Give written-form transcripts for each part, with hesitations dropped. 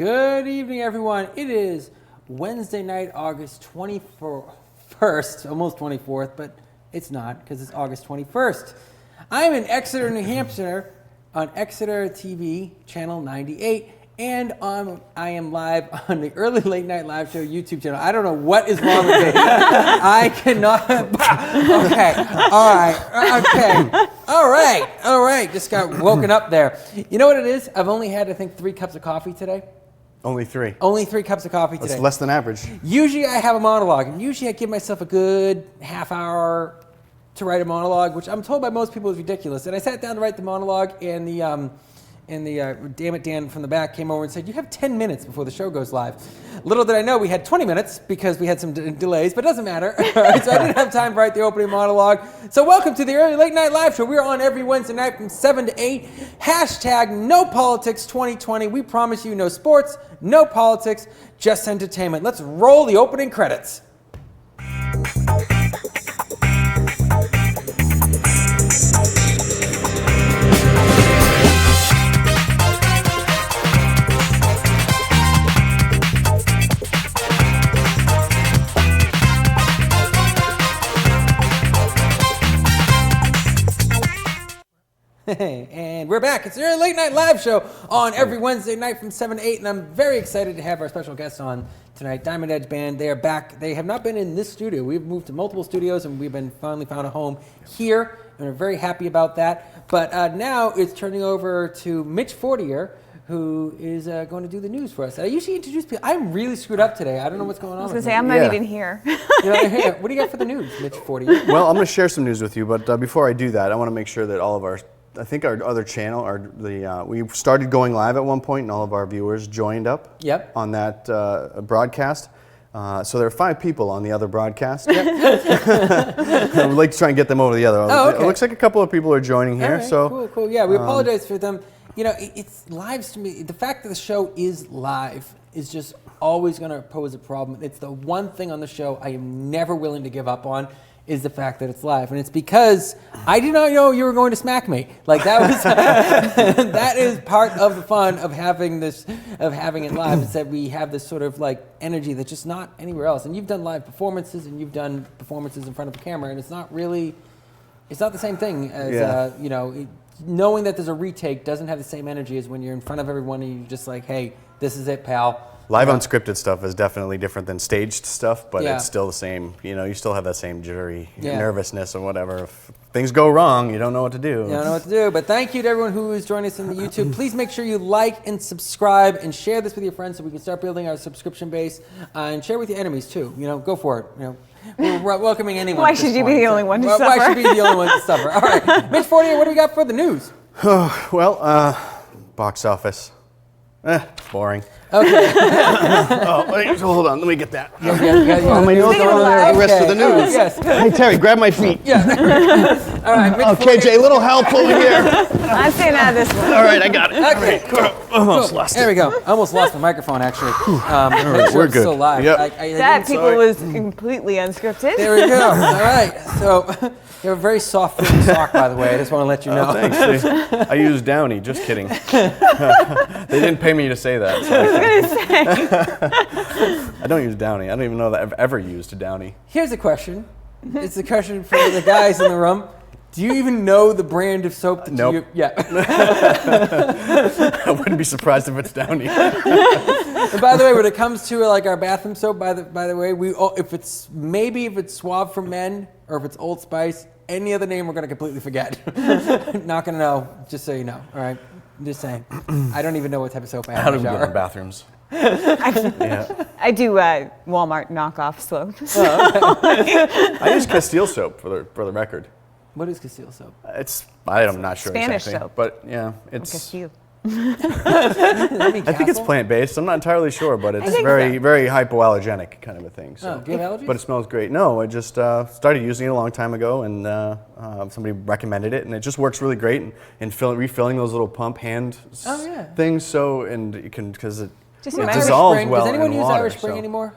Good evening, everyone. It is Wednesday night, August 21st, almost 24th, but it's not because it's August 21st. I'm in Exeter, New Hampshire on Exeter TV, channel 98, and I am live on the Early Late Night Live Show YouTube channel. I don't know what is wrong with me. I cannot. Okay. All right. Just got woken up there. You know what it is? I've only had, I think, 3 cups of coffee today. Only 3. Only 3 cups of coffee today. That's less than average. Usually I have a monologue, and usually I give myself a good half hour to write a monologue, which I'm told by most people is ridiculous. And I sat down to write the monologue, and the Damn It Dan from the back came over and said, "You have 10 minutes before the show goes live." Little did I know we had 20 minutes because we had some delays, but it doesn't matter. So I didn't have time to write the opening monologue. So welcome to the Early Late Night Live Show. We're on every Wednesday night from 7 to 8. Hashtag No Politics 2020. We promise you no sports, no politics, just entertainment. Let's roll the opening credits. And we're back. It's the Early Late Night Live Show on every Wednesday night from 7 to 8, and I'm very excited to have our special guests on tonight, Diamond Edge Band. They are back. They have not been in this studio. We've moved to multiple studios, and we've finally found a home here, and we're very happy about that. But now it's turning over to Mitch Fortier, who is going to do the news for us. I usually introduce people. I'm really screwed up today. I don't know what's going on. I was going to say, I'm not even here. What do you got for the news, Mitch Fortier? Well, I'm going to share some news with you, but before I do that, I want to make sure that all of our other channel, we started going live at one point, and all of our viewers joined up on that broadcast. So there are 5 people on the other broadcast. I would like to try and get them over to the other. Okay. It looks like a couple of people are joining here. Right, so cool. Yeah, we apologize for them. You know, it's live to me. The fact that the show is live is just always going to pose a problem. It's the one thing on the show I am never willing to give up on, is the fact that it's live. And it's because I did not know you were going to smack me. Like, that was that is part of the fun of having it live, is that we have this sort of like energy that's just not anywhere else. And you've done live performances, and you've done performances in front of a camera, and it's not the same thing as knowing that there's a retake doesn't have the same energy as when you're in front of everyone and you're just like, "Hey, this is it, pal." Live unscripted stuff is definitely different than staged stuff, but it's still the same. You know, you still have that same jittery nervousness or whatever. If things go wrong, you don't know what to do. You don't know what to do. But thank you to everyone who is joining us in the YouTube. Please make sure you like and subscribe and share this with your friends so we can start building our subscription base, and share with your enemies too. You know, go for it. You know, we're welcoming anyone. Why should you be the only one to suffer? Why should you be the only one to suffer? All right, Mitch Fortier, what do we got for the news? Box office. Boring. Okay. Hold on, let me get that. Yeah. My nose on the rest of the news. Yes. Hey, Terry, grab my feet. Yeah. All right, Mitch Okay, Jay, a little help over here. I'm staying out of this one. All right, I got it. Okay, cool. Almost lost There we go. I almost lost my microphone, actually. Make sure we're it's good. still live. Yep. That people was completely unscripted. There we go. All right. So you have a very soft fitting sock, by the way. I just want to let you know. Thanks. I use Downy. Just kidding. They didn't pay me to say that. So I was going to say. I don't use Downy. I don't even know that I've ever used Downy. Here's a question. It's a question for the guys in the room. Do you even know the brand of soap that Nope. you... Yeah. I wouldn't be surprised if it's Downy. And by the way, when it comes to like our bathroom soap, by the way, if it's Suave for Men or if it's Old Spice, any other name we're going to completely forget. Not going to know, just so you know. All right? I'm just saying. I don't even know what type of soap I have How in do the we shower. go in bathrooms? I do Walmart knockoff soap. I use Castile soap for the record. What is Castile soap? I'm not sure Spanish exactly, soap. but yeah, it's. Castile. I think it's plant-based. I'm not entarily sure, but it's think very, so. very hypoallergenic kind of a thing. So. Do you have allergies? But it smells great. No, I just started using it a long time ago, and somebody recommended it, and it just works really great in refilling those little pump hand things. So, and you can, because it dissolves well Does anyone in use water, Irish Spring so. anymore?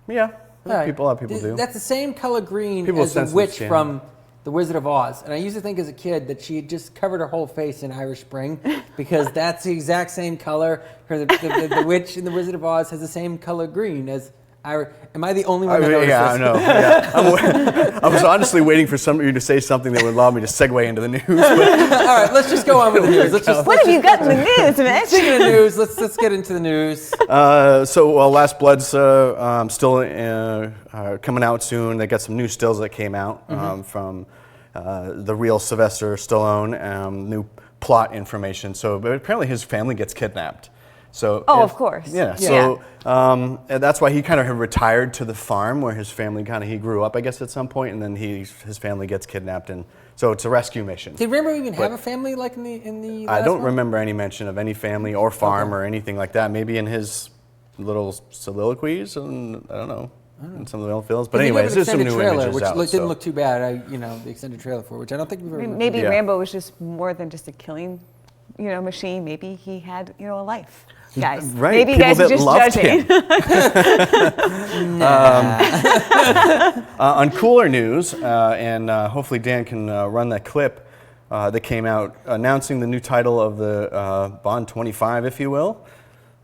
Yeah, All right. a lot of people do. That's the same color green People as the sensitive witch skin. from The Wizard of Oz. And I used to think as a kid that she had just covered her whole face in Irish Spring because that's the exact same color. The witch in The Wizard of Oz has the same color green as Irish. Am I the only one that noticed this? I know. Yeah. I was honestly waiting for some of you to say something that would allow me to segue into the news. But All right, let's just go on with the news. What have you got in the news, Mitch? Speaking of news, let's get into the news. Last Blood's still coming out soon. They got some new stills that came out from the real Sylvester Stallone, new plot information. So but apparently his family gets kidnapped. So of course. Yeah. So and that's why he kind of retired to the farm where his family he grew up, I guess, at some point, and then his family gets kidnapped, and so it's a rescue mission. Did Rambo even have a family like in the I last don't one? remember any mention of any family or farm or anything like that. Maybe in his little soliloquies, and I don't know. In some of the old films, but anyways, there's some new trailer, images which out. didn't look too bad. The extended trailer for which I don't think we've ever. Maybe Rambo was just more than just a killing, machine. Maybe he had, a life. Guys, Right. maybe you People guys are that just loved judging. On cooler news, and hopefully Dan can run that clip that came out announcing the new title of the Bond 25, if you will.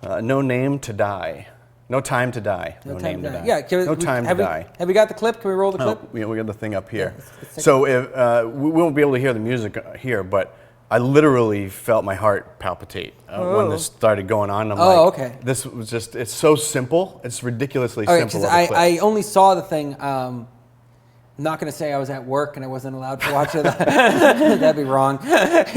No Name to Die. No Time to Die. No Name to Die. Yeah, No Time to Die. Have we got the clip? Can we roll the clip? We got the thing up here. So if, we won't be able to hear the music here, but I literally felt my heart palpitate when this started going on. I'm like, okay. This was just, it's so simple. It's ridiculously Okay, simple. 'cause I only saw the thing. I'm not going to say I was at work and I wasn't allowed to watch it. That'd be wrong. You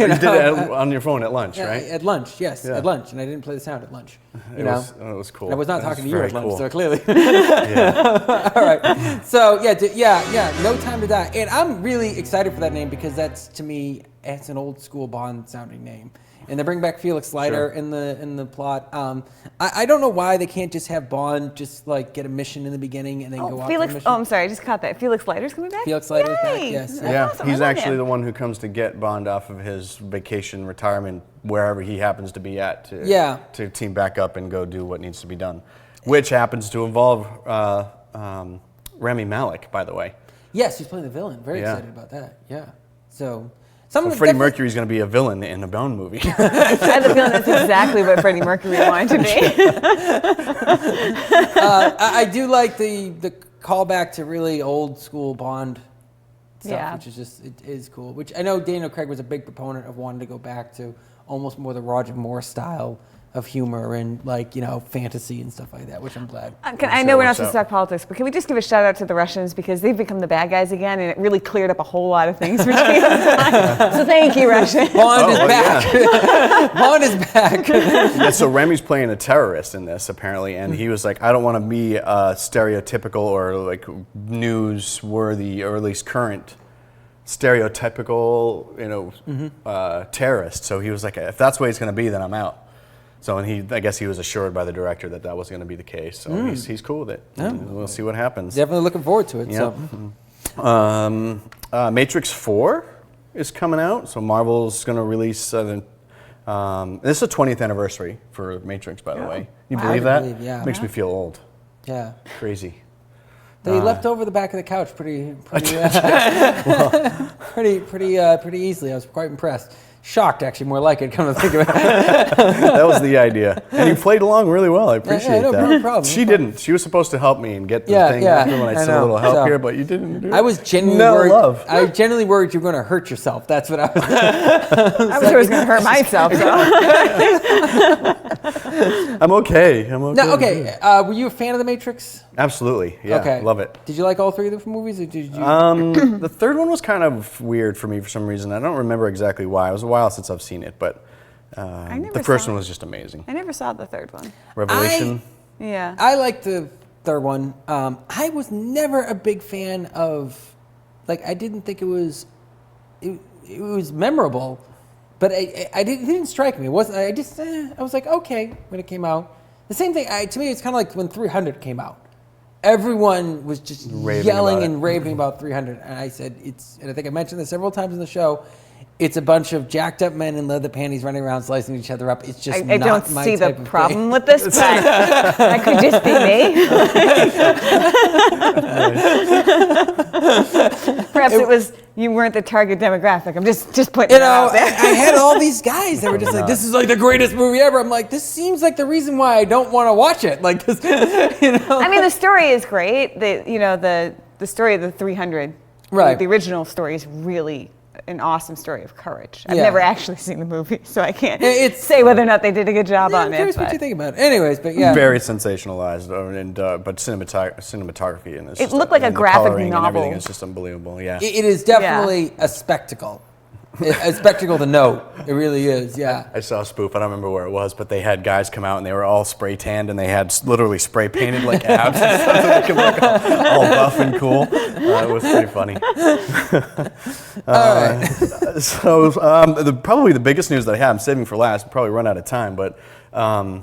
did it on your phone at lunch, right? At lunch, yes, Yeah. at lunch, and I didn't play the sound at lunch. It was cool. And I was not That talking to you very at lunch, cool. so clearly. Yeah. All right. So No Time to Die, and I'm really excited for that name because that's, to me, it's an old school Bond sounding name. And they bring back Felix Leiter in the plot. I don't know why they can't just have Bond just like get a mission in the beginning and then go off Felix. on the mission. I'm sorry, I just caught that. Felix Leiter's coming back. Felix Leiter's back, Yay! yes. That's Yeah, awesome. I he's love actually him. the one who comes to get Bond off of his vacation retirement, wherever he happens to be at, to team back up and go do what needs to be done, which happens to involve Rami Malek, by the way. Yes, he's playing the villain. Very excited about that. Yeah. So Freddie Mercury's going to be a villain in a Bond movie. I have the feeling that's exactly what Freddie Mercury wanted to be. I do like the callback to really old school Bond stuff, which is just, it is cool. Which I know Daniel Craig was a big proponent of wanting to go back to almost more the Roger Moore style of humor and fantasy and stuff like that, which I'm glad. I know we're not supposed to talk politics, but can we just give a shout out to the Russians because they've become the bad guys again, and it really cleared up a whole lot of things between us. So thank you, Russians. Bond is back. Bond is back. Yeah, so Remy's playing a terrorist in this apparently, and he was like, I don't want to be a stereotypical or like newsworthy or at least current stereotypical, terrorist. So he was like, if that's the way it's going to be, then I'm out. So, and I guess he was assured by the director that was going to be the case. So he's cool with it. Yeah. We'll see what happens. Definitely looking forward to it. Yep. So. Matrix 4 is coming out. So Marvel's going to release. This is the 20th anniversary for Matrix, by the way. You believe that? Yeah. Makes me feel old. Yeah. Crazy. They left over the back of the couch pretty easily. I was quite impressed. Shocked, actually, more like it, come to think of it. That was the idea. And you played along really well. I appreciate that. No problem. She didn't. She was supposed to help me and get the thing. Yeah. When I said know. a little help So, here, but you didn't do it. I was genuinely worried. Love. I was genuinely worried you were going to hurt yourself. That's what I was. I was going to hurt myself. So. I'm okay. No, okay. Were you a fan of The Matrix? Absolutely. Yeah. Okay. Love it. Did you like all three of the movies? Or did you? The third one was kind of weird for me for some reason. I don't remember exactly why. It was a while since I've seen it, but the first one was just amazing. I never saw the third one. Revelation. Yeah. I liked the third one. I was never a big fan of, I didn't think it was memorable, but it didn't strike me. It wasn't. I was like, okay, when it came out. The same thing. To me, it's kind of like when 300 came out. Everyone was just yelling and raving about 300, and I said and I think I mentioned this several times in the show. it's a bunch of jacked up men in leather panties running around slicing each other up. It's just I not don't my see type the of problem thing. with this, but that could just be me. Perhaps it was you weren't the target demographic. I'm just putting it out there. I had all these guys that were just like, "This is like the greatest movie ever." I'm like, "This seems like the reason why I don't want to watch it." Like, 'cause, you know. I mean, the story is great. The story of the 300, Right. the original story is really an awesome story of courage. I've Yeah. never actually seen the movie, so I can't It's- say whether or not they did a good job I'm on it. curious what but you think about it. Anyways, but yeah. Very sensationalized, but cinematography and It looked like a graphic and novel. everything is just unbelievable. Yeah. It is definitely a spectacle. A spectacle to note. It really is, yeah. I saw a spoof. I don't remember where it was, but they had guys come out and they were all spray tanned and they had literally spray painted like abs and stuff so they could look all buff and cool. It was pretty funny. So probably the biggest news that I have, I'm saving for last, probably run out of time, but I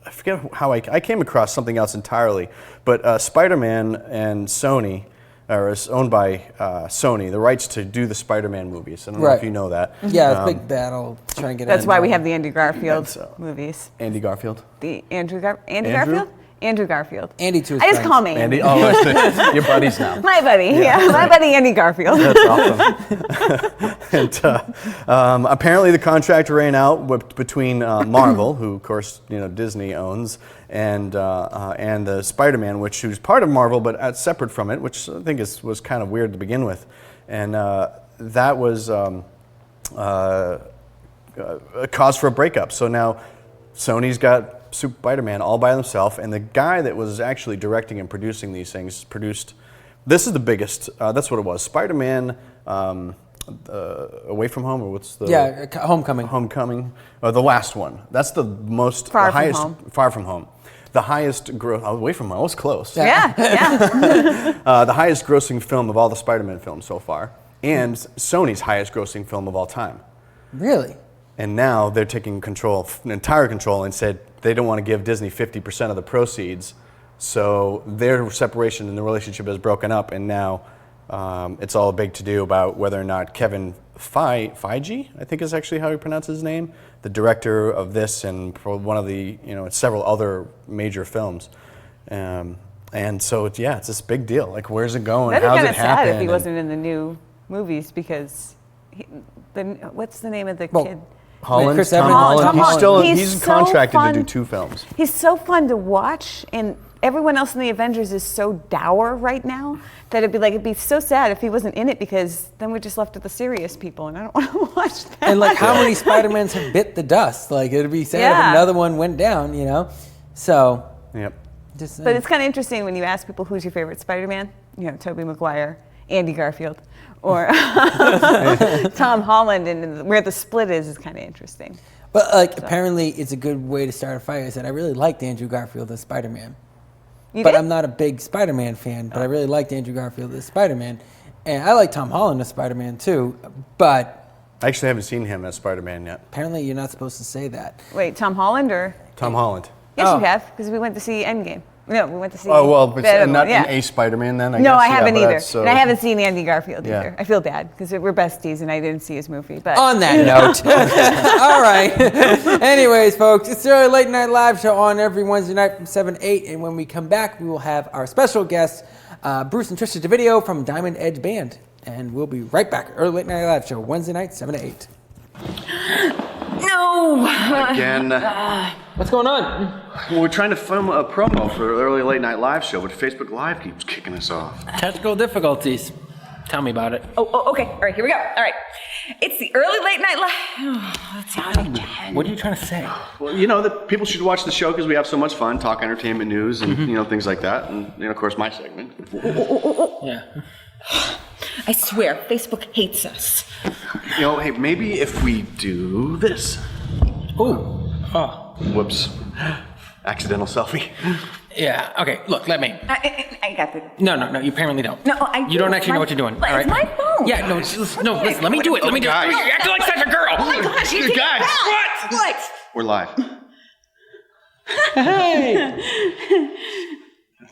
forget how I came across something else entirely, but Spider-Man and Sony, or is owned by Sony, the rights to do the Spider-Man movies. I don't know if you know that. Yeah, it's a big battle trying to get That's it why we done. have the Andrew Garfield movies. Andy Garfield. The Andrew Garfield? Andrew Garfield. Andy to his I just friends. call me Andy, oh, your buddies now. My buddy, my buddy Andy Garfield. That's awesome. And apparently the contract ran out between Marvel, who of course Disney owns, and the Spider-Man, which was part of Marvel but separate from it, which I think was kind of weird to begin with, and that was a cause for a breakup. So now Sony's got Spider-Man all by himself, and the guy that was actually directing and producing these things produced. This is the biggest. That's what it was. Spider-Man, Away from Home, or what's the? Yeah, Homecoming. Homecoming, the last one. That's the most Far the From highest. Home. Far From Home, the highest growth. Away from Home, I was close. Yeah. The highest grossing film of all the Spider-Man films so far, and Sony's highest grossing film of all time. Really? And now they're taking entire control, and said they don't want to give Disney 50% of the proceeds. So their separation and the relationship is broken up, and now it's all a big to-do about whether or not Kevin Feige, I think is actually how he pronounces his name, the director of this and one of the several other major films. And so it's this big deal. Like, where's it going? That'd be How's kind it of sad happen? if he wasn't in the new movies because what's the name of the kid? Holland, Chris Tom Evans. Holland. Tom He's Holland. still He's he's so contracted fun. to do 2 films. He's so fun to watch, and everyone else in the Avengers is so dour right now that it'd be so sad if he wasn't in it, because then we're just left with the serious people, and I don't want to watch that. And like, how many Spider-Mans have bit the dust? Like, it'd be sad if another one went down, So. Yep. Just But it's kind of interesting when you ask people who's your favorite Spider-Man. Tobey Maguire, Andy Garfield, or Tom Holland, and where the split is kind of interesting. But apparently, it's a good way to start a fight. I said I really liked Andrew Garfield as Spider-Man, You but did? I'm not a big Spider-Man fan. But I really liked Andrew Garfield as Spider-Man, and I like Tom Holland as Spider-Man too. But I actually haven't seen him as Spider-Man yet. apparently, you're not supposed to say that. Wait, Tom Holland or? Tom Holland. Yes, Oh. you have, because we went to see Endgame. No, we went to see. Oh, well, but Venom, not yeah. in a Spider-Man then, I No, guess? I haven't but either. that's so- And I haven't seen Andy Garfield Yeah. either. I feel bad because we're besties and I didn't see his movie. But On that note, all right. Anyways, folks, it's the Early Late Night Live show on every Wednesday night from 7 to 8. And when we come back, we will have our special guests, Bruce and Trisha DeVideo from Diamond Edge Band. And we'll be right back. Early Late Night Live show, Wednesday night, 7 to 8. no. Again, What's going on? well, we're trying to film a promo for the Early Late Night Live show, but Facebook Live keeps kicking us off. Technical difficulties. Tell me about it. Oh, okay. All right, here we go. All right. It's the Early Late Night Live. Oh, let's see. What are you trying to say? Well, that people should watch the show because we have so much fun, talk entertainment news and, things like that. And, of course, my segment. Yeah. I swear, Facebook hates us. Hey, maybe if we do this. Ooh. Oh. Whoops. Accidental selfie. Yeah. Okay. Look, let me. I got the. No. You apparently don't. No, I You don't do. actually know what you're doing. But All it's right. my phone. Yeah. No. Listen. Let me do it. Let me do it. guys. You're acting like such a girl. Oh my gosh, you Guys, What? We're live.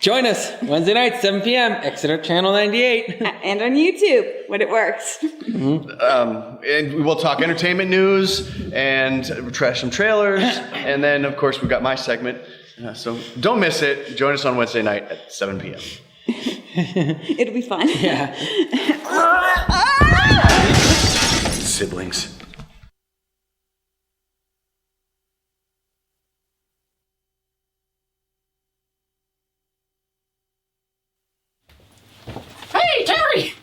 Join us Wednesday night, 7 p.m., Exeter Channel 98. And on YouTube when it works. And we'll talk entertainment news and trash some trailers. And then, of course, we've got my segment. So don't miss it. Join us on Wednesday night at 7 p.m. It'll be fun. Yeah. Siblings. Hey, Terry!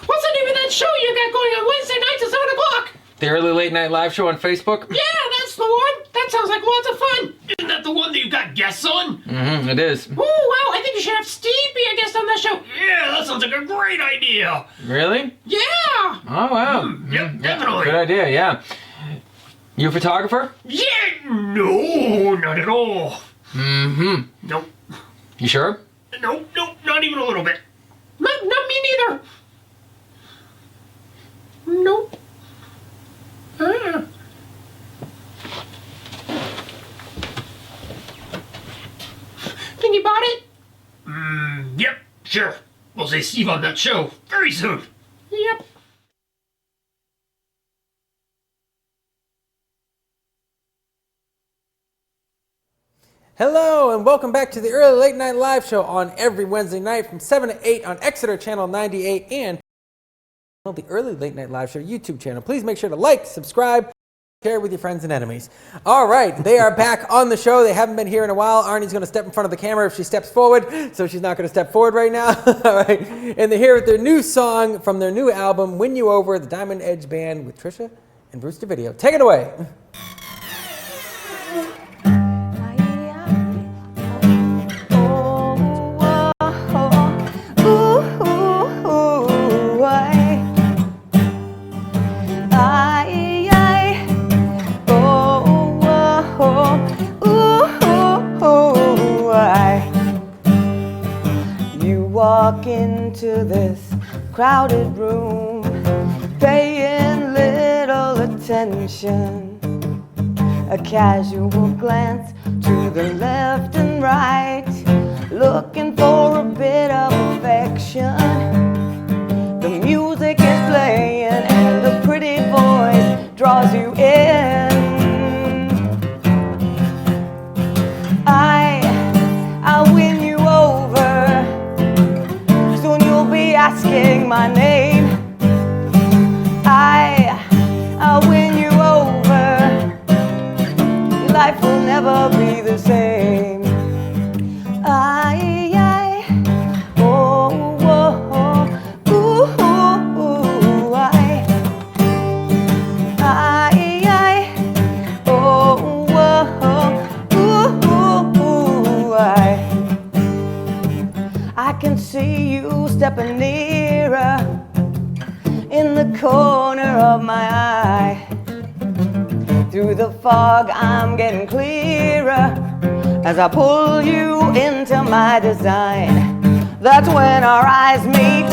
What's the name of that show you got going on Wednesday nights at 7 o'clock? The early late night live show on Facebook? Yeah, that's the one. That sounds like lots of fun. Isn't that the one that you got guests on? Mm-hmm, it is. Oh, well, I think you should have Steve be a guest on that show. Yeah, that sounds like a great idea. Really? Yeah. Oh, wow. Yep, definitely. Good idea, yeah. You a photographer? Yeah, no, not at all. Mm-hmm. Nope. You sure? Nope, not even a little bit. Not me neither. Nope. Think you bought it? Yep, sure. We'll see Steve on that show very soon. Yep. Hello, and welcome back to the early late night live show on every Wednesday night from 7 to 8 on Exeter Channel 98 and the early late night live show YouTube channel. Please make sure to like, subscribe, share with your friends and enemies. All right, they are back on the show. They haven't been here in a while. Arnie's going to step in front of the camera if she steps forward, so she's not going to step forward right now. All right, and they're here with their new song from their new album, Win You Over, the Diamond Edge Band with Trisha and Bruce DeVideo. Take it away. Walk into this crowded room, paying little attention. A casual glance to the left and right, looking for a bit of affection. The music is playing and the pretty voice draws you in. I'll win you over. Asking my name, I'll win you over. Your life will never be the same. Oh, oh, ooh, I can see you stepping nearer in the corner of my eye. Through the fog I'm getting clearer as I pull you into my design. That's when our eyes meet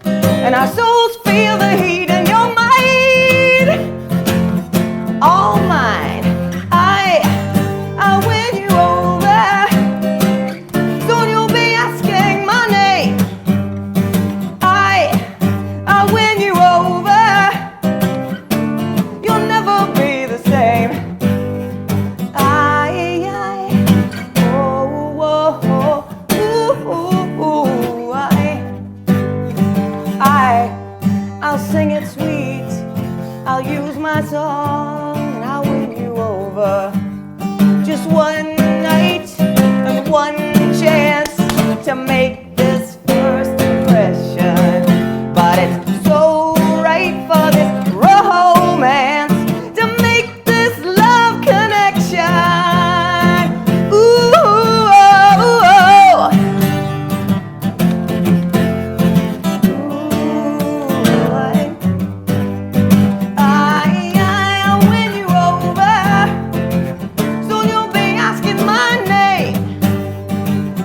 and our souls feel the heat, and you're mine, all mine. I'll win you over. Soon you'll be asking my name. I'll win you over. You'll never be the same. I'll sing it sweet. I'll use my song and I'll win you over. Just one night and one chance to make this first impression. But it's so right for this romance to make this love connection. Ooh, oh, oh. I'll win you over. Soon you'll be asking my name.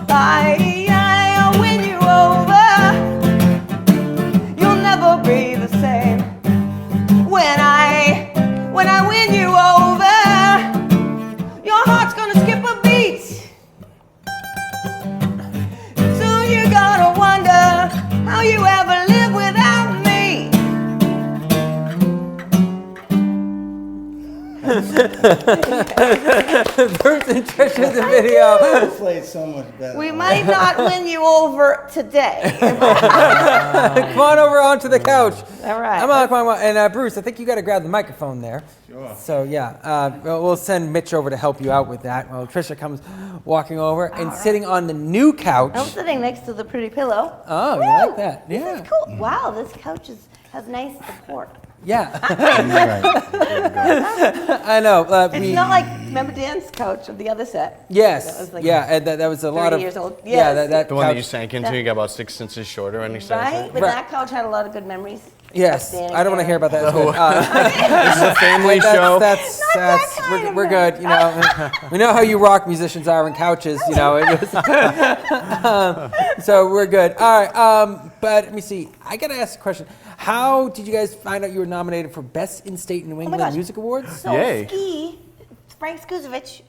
I'll win you over. You'll never be the same. When I win you over, your heart's gonna skip a beat. Bruce and Trish in the video. Played so much better. We might not win you over today. Come on over onto the couch. All right. Come on. And Bruce, I think you got to grab the microphone there. Sure. So yeah, we'll send Mitch over to help you out with that. Well, Trisha comes walking over and sitting on the new couch. I'm sitting next to the pretty pillow. Oh, Woo! you like that? This Yeah. is cool. Wow, this couch has nice support. Yeah. Right. I know. It's not like, remember Dan's couch of the other set? Yes. That was like and that was a lot 30 of. years old. Yeah, Yes. that The one that couch- you sank into, you got about 6 inches shorter on your Right? side. But Right. that couch had a lot of good memories. Yes, Standing I don't want to there. hear about that. It's good. This is a family show. That's Not that kind of we're good. You know, we know how you rock musicians are in couches. You know, so we're good. All right, but let me see. I gotta ask a question. How did you guys find out you were nominated for Best In-State New England gosh. Music Awards? So Yay. Frank Skuzevich,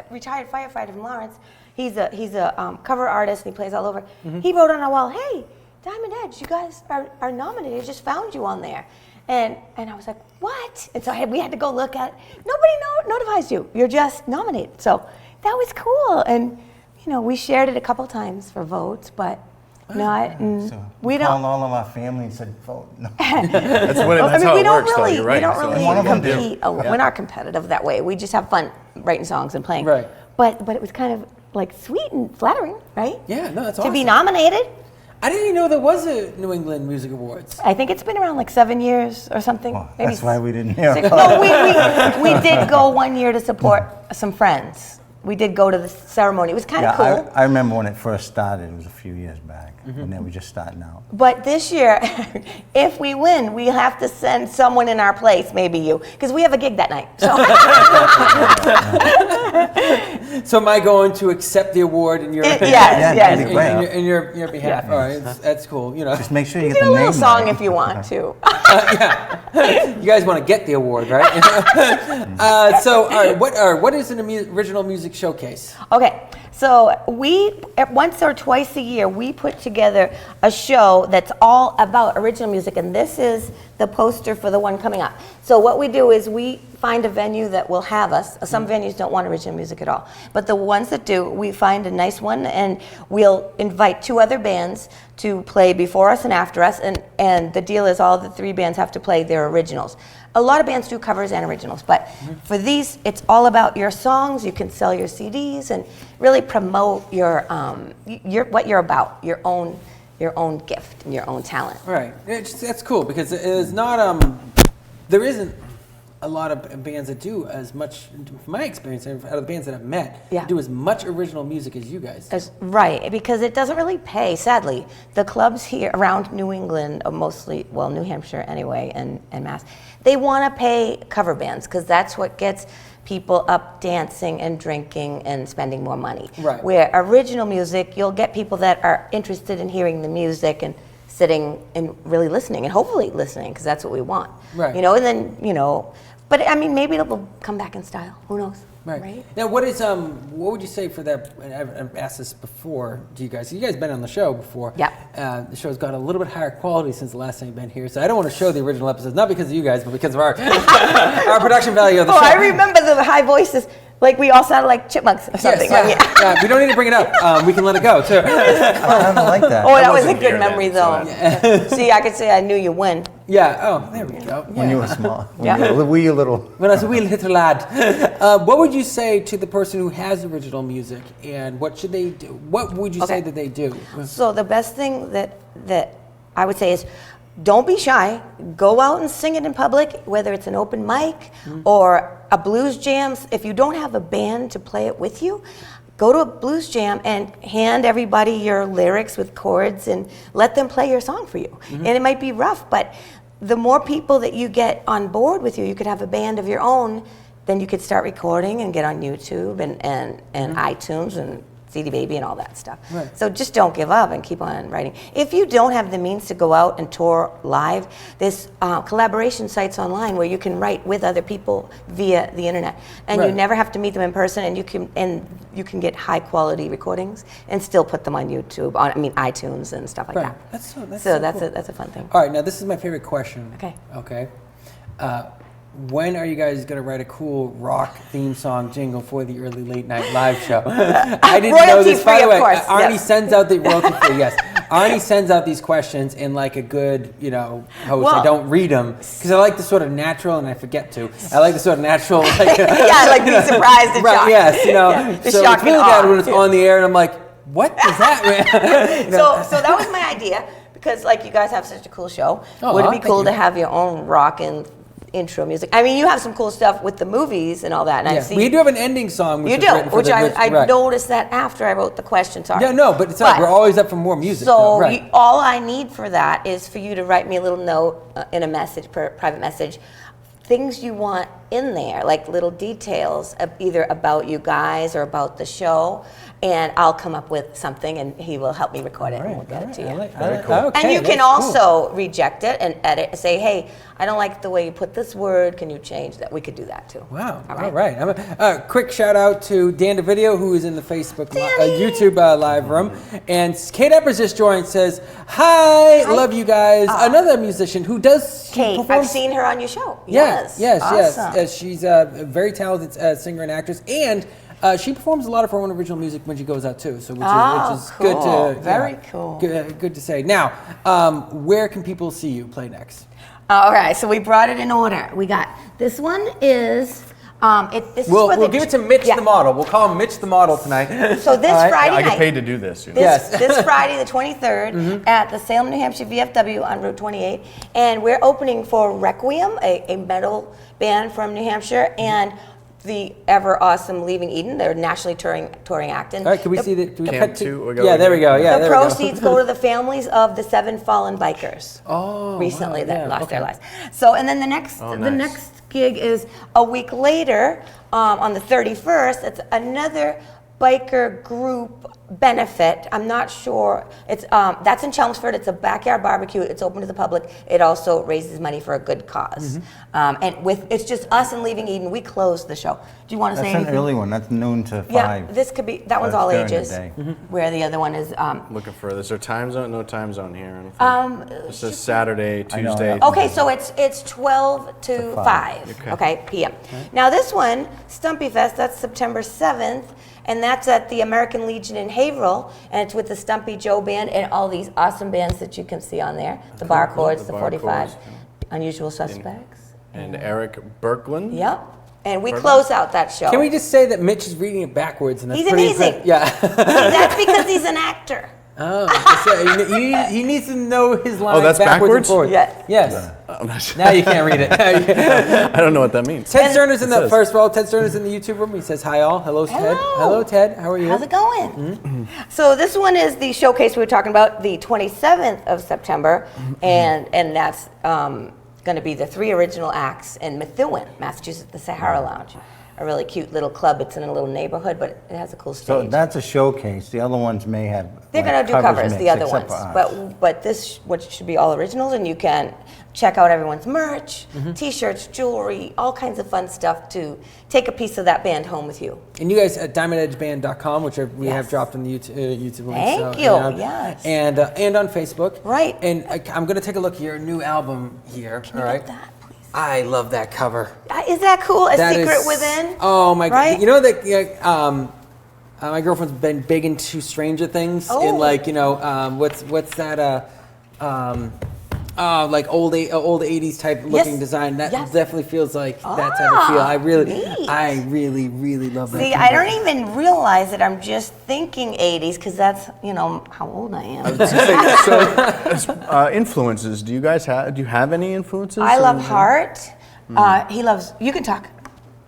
retired firefighter from Lawrence. He's a cover artist and he plays all over. He wrote on our wall, "Hey, Diamond Edge, you guys are nominated. I just found you on there." And I was like, "What?" And so we had to go look at it. Nobody notifies you. You're just nominated. So that was cool. And we shared it a couple times for votes, but not. So we called don't. all of our family and said, vote. No. That's how we it don't works, though. really, You're right. we don't So- really One of them do. compete. We're not competitive that way. We just have fun writing songs and playing. Right. But it was kind of like sweet and flattering, right? Yeah, no, that's To awesome. be nominated. I didn't even know there was a New England Music Awards. I think it's been around like 7 years or something. Well, maybe that's why we didn't hear six. about No, we did go one year to support some friends. We did go to the ceremony. It was kind of cool. I remember when it first started. It was a few years back. And then we just starting out. But this year, if we win, we have to send someone in our place, maybe you, because we have a gig that night. So So am I going to accept the award in your Yes, Yeah, yes. that'd be great. in your behalf? Yeah. All right, that's cool. You know, Just make sure you do get a the little name song right. if you want to. you guys want to get the award, right? So, all right, what is an original music showcase? Okay, so we, once or twice a year, we put together a show that's all about original music, and this is the poster for the one coming up. So what we do is we find a venue that will have us. Some venues don't want original music at all, but the ones that do, we find a nice one, and we'll invite 2 other bands to play before us and after us, and the deal is all the 3 bands have to play their originals. A lot of bands do covers and originals, but for these, it's all about your songs. You can sell your CDs and really promote your what you're about, your own gift and your own talent. Right, that's cool because it is not there isn't a lot of bands that do as much. From my experience, out of the bands that I've met, Yeah. do as much original music as you guys. Right, because it doesn't really pay, sadly. The clubs here around New England, mostly, well, New Hampshire anyway, and Mass, they want to pay cover bands because that's what gets people up dancing and drinking and spending more money. Right. Where original music, you'll get people that are interested in hearing the music and sitting and really listening and hopefully listening because that's what we want. Right. And then, but I mean, maybe it'll come back in style. Who knows? Right. Now, what would you say for that? And I've asked this before to you guys. You guys been on the show before. Yeah. The show's got a little bit higher quality since the last time you've been here. So I don't want to show the original episodes, not because of you guys, but because of our our production value of the show. I remember the high voices. Like we all sounded like chipmunks or something. Yes, yeah. We don't need to bring it up. We can let it go too. I don't like that. Oh, that was a wasn't good here memory, then, though. See, I could say I knew you when. Yeah. Oh, there we go. When you were small. Yeah. When you were wee little. When I was a wee little lad, what would you say to the person who has original music, and what should they do? What would you say Okay. that they do? So the best thing that I would say is don't be shy. Go out and sing it in public, whether it's an open mic or a blues jam. If you don't have a band to play it with you, go to a blues jam and hand everybody your lyrics with chords and let them play your song for you. And it might be rough, but the more people that you get on board with you, you could have a band of your own, then you could start recording and get on YouTube and iTunes and CD Baby and all that stuff. Right. So just don't give up and keep on writing. If you don't have the means to go out and tour live, there's collaboration sites online where you can write with other people via the internet, and Right. you never have to meet them in person, and you can get high quality recordings and still put them on YouTube, iTunes and stuff like Right. that. That's so So that's cool. that's a fun thing. All right. Now this is my favorite question. Okay. Okay. when are you guys going to write a cool rock theme song jingle for the early late night live show? I didn't know this. By the way, royalty-free, of course, Arnie yes. sends out the royalty free. Yes, Arnie sends out these questions in like a good, host. I Well- don't read them because I like the sort of natural, and I forget to. I like the sort of natural, like Yeah, like be surprised and right? shocked. Yes, Yeah, the So shock it's really and bad awe. when it's on the air, and I'm like, what is that? So that was my idea because like you guys have such a cool show. Oh, Would it be thank cool you. to have your own rock and intro music? I mean, you have some cool stuff with the movies and all that, and Yeah, I've seen we do have an ending song. Which you was do, written for which the I right. noticed that after I wrote the question. Sorry. Yeah, no, but it's like we're always up for more music. So though, right. all I need for that is for you to write me a little note in a message, private message, things you want in there, like little details of either about you guys or about the show, and I'll come up with something, and he will help me record it, and we'll get it to you. Okay, And you can that's also reject it and edit and say, hey, I don't like the way you put this word. Can you change that? We could do that too. Wow. All All right. right. Quick shout out to Dan DeVideo, who is in the Facebook, YouTube live room. And Kate Eppers just joined, says, Hi, love you guys. Another musician who does. Kate, I've performs- seen her on your show. Yes. Awesome. She's a very talented singer and actress. And she performs a lot of her own original music when she goes out too. So which is good cool. to. Very cool. Good to say. Now, where can people see you play next? All right, so we brought it in order. We got this one is this We'll is for give it to Mitch the model. We'll call him Mitch the model tonight. So this All right. Friday I night, get paid to do this. this Friday the 23rd at the Salem, New Hampshire VFW on Route 28, and we're opening for Requiem, a metal band from New Hampshire, and the ever awesome Leaving Eden. They're nationally touring act. And All right, can we see the? Can we Camp cut to? two, we go Yeah, there we go. Yeah, the there we go. proceeds go to the families of the 7 fallen bikers. Oh, recently wow, that yeah, lost their okay. lives. So, and then the next nice. next gig is a week later on the 31st. It's another biker group benefit. I'm not sure. It's that's in Chelmsford. It's a backyard barbecue. It's open to the public. It also raises money for a good cause. And it's just us and Leaving Eden. We close the show. Do you want to say That's an anything? early one. That's noon to 5. Yeah, this could be. That one's That's all during the ages. day. Where the other one is. Looking for this. Is there time zone? No time zone here. I don't think. This is Saturday, I know, Tuesday. yeah. Okay, so it's 12 to 5, okay, p.m. Now this one, Stumpy Fest, that's September 7th, and that's at the American Legion in Haverhill, and it's with the Stumpy Joe Band and all these awesome bands that you can see on there, the Bar Chords, the Bar 45, Chords, Unusual Suspects. And Eric Berkland. Yep, and we close out that show. Can we just say that Mitch is reading it backwards, and that's He's pretty amazing. impressive. Yeah. That's because he's an actor. Oh, so he needs to know his lines that's backwards backwards? and forwards. Yes. Yes. I'm not sure. Now you can't read it. I don't know what that means. Ted Sterner's in the says- first of all. Ted Sterner's in the YouTube room. He says hi all. Hello, Ted. Hello. Hello, Ted. How are you? How's it going? So this one is the showcase we were talking about, the 27th of September, and that's going to be the 3 original acts in Methuen, Massachusetts, the Sahara Lounge. A really cute little club. It's in a little neighborhood, but it has a cool stage. So that's a showcase. The other ones may have. They're like, going to do covers, mixed, the other except ones, for ours. but this what should be all originals, and you can check out everyone's merch, T-shirts, jewelry, all kinds of fun stuff to take a piece of that band home with you. And you guys at diamondedgeband.com, which we have Yes. dropped in the YouTube link. Thank you, yes. And on Facebook. Right. And I'm going to take a look at your new album here. Can all you right. get that, please? I love that cover. Is that cool? A That Secret is- Within? Oh my Right? god! You know that my girlfriend's been big into Stranger Things, Oh. and like what's that like old 80s type looking Yes. design. That Yes. definitely feels like that type of feel. I neat. really love that. See, I don't even realize it. I'm just thinking 80s because that's, how old I am. Influences. Do you guys have? Do you have any influences? I love Heart. He loves, you can talk.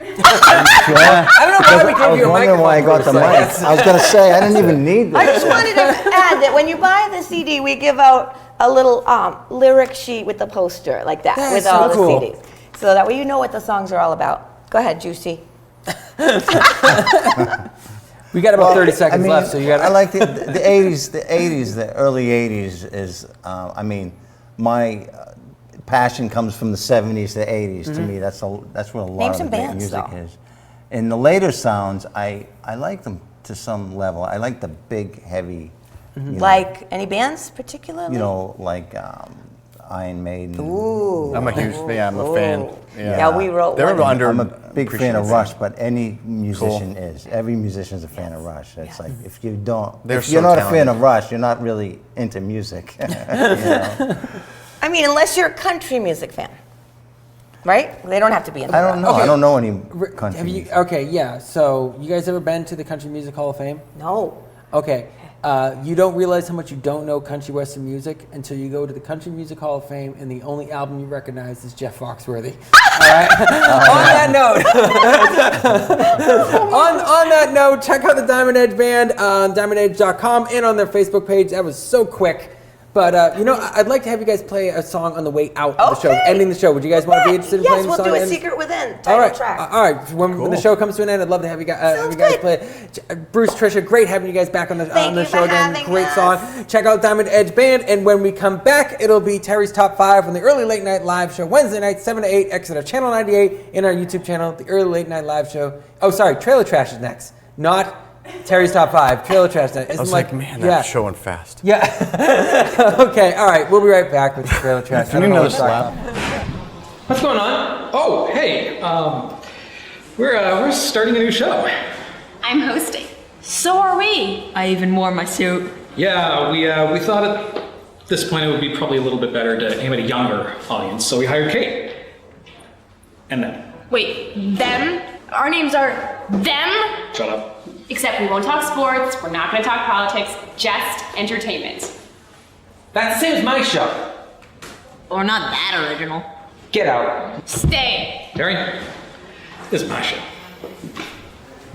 Yeah. I don't know why we I gave was you a wondering why I got the microphone. mic. I was going to say, I didn't even need I this. just wanted to add that when you buy the CD, we give out a little lyric sheet with the poster like that, That's with so all cool. the CDs. So that way you know what the songs are all about. Go ahead, Juicy. We got about 30 I seconds mean, left, so you got. I like the 80s. The 80s, the early 80s is. My passion comes from the 70s to 80s. To me, that's where a lot Name of some the great bands, music though. is. And the later sounds, I like them to some level. I like the big, heavy. You know, Like any bands particularly? you know, like Iron Maiden. Ooh. I'm a huge I'm a fan. Yeah, we wrote They're one. under. I'm a big fan of Rush, but any musician is. Every musician's a fan of Rush. It's like if you don't, They're if you're so not a fan talented. of Rush, you're not really into music. You know? I mean, unless you're a country music fan, right? They don't have to be in. I don't know. Okay. I don't know any country Have you? music. Okay, yeah. So you guys ever been to the Country Music Hall of Fame? No. Okay. You don't realize how much you don't know country western music until you go to the Country Music Hall of Fame and the only album you recognize is Jeff Foxworthy. All right. On that note, on that note, check out the Diamond Edge Band on diamondedge.com and on their Facebook page. That was so quick. But I'd like to have you guys play a song on the way out of the show, Okay. ending the show. Would you guys want to be interested in Yes, playing the we'll song? do a and- Secret Within all title right, track. all right. When the show comes to an end, I'd love to have you guys, Sounds play it. Bruce, Trisha, great having you guys back on the Thank you show for again. having Great us. song. Check out Diamond Edge Band, and when we come back, it'll be Terry's Top 5 on the Early Late Night Live Show, Wednesday night, 7 to 8, Exeter Channel 98, in our YouTube channel, the Early Late Night Live Show. Oh, sorry, Trailer Trash is next, not Terry's Top 5. Trailer Trash next. I was like, man, that's showing fast. Yeah. Okay, all right. We'll be right back with the Trailer Trash. Can you another slap? What's going on? Oh, hey, we're starting a new show. I'm hosting. So are we. I even wore my suit. Yeah, we thought at this point it would be probably a little bit better to aim at a younger audience, so we hired Kate. And then, Wait, them? Our names are them? shut up. Except we won't talk sports, we're not gonna talk politics, just entertainment. That's the same as my show. Or not that original. Get out. Stay. Terry, this is my show.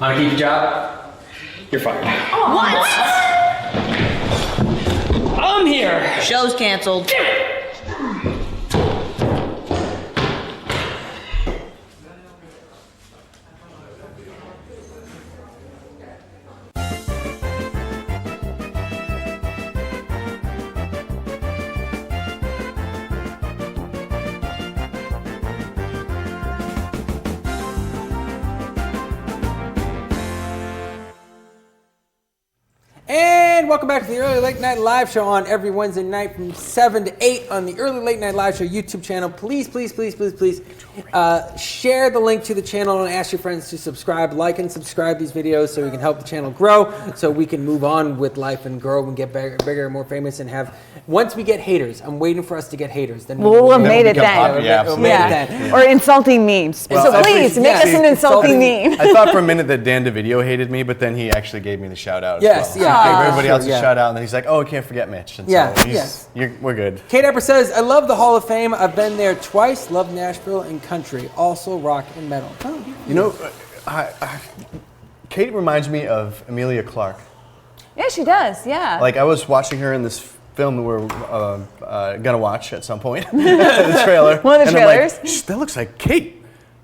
Want to keep your job? You're fired. What? I'm here! Show's canceled. And welcome back to the Early Late Night Live Show on every Wednesday night from 7 to 8 on the Early Late Night Live Show YouTube channel. Please, please, please, please, please share the link to the channel and ask your friends to subscribe, like, and subscribe these videos so we can help the channel grow, so we can move on with life and grow and get bigger and more famous and have. Once we get haters, I'm waiting for us to get haters. Then We'll have made it become then. popular. Yeah, We'll make it Yeah. then. Or insulting memes. Well, so I please, appreciate- make us an yeah. insulting Insulting- meme. I thought for a minute that Dan DeVito hated me, but then he actually gave me the shout out. Yes, as well. yeah. He gave everybody Sure, else a yeah. shout out, and then he's like, "Oh, can't forget Mitch." And Yeah, so yes. we're good. Kate Epper says, I love the Hall of Fame. I've been there twice. Love Nashville and country. Also rock and metal. Oh, You know, Kate reminds me of Emilia Clarke. Yeah, she does. Yeah. Like I was watching her in this film that we're gonna watch at some point, the trailer. One of the and I'm like, trailers. "Shh, that looks like Kate.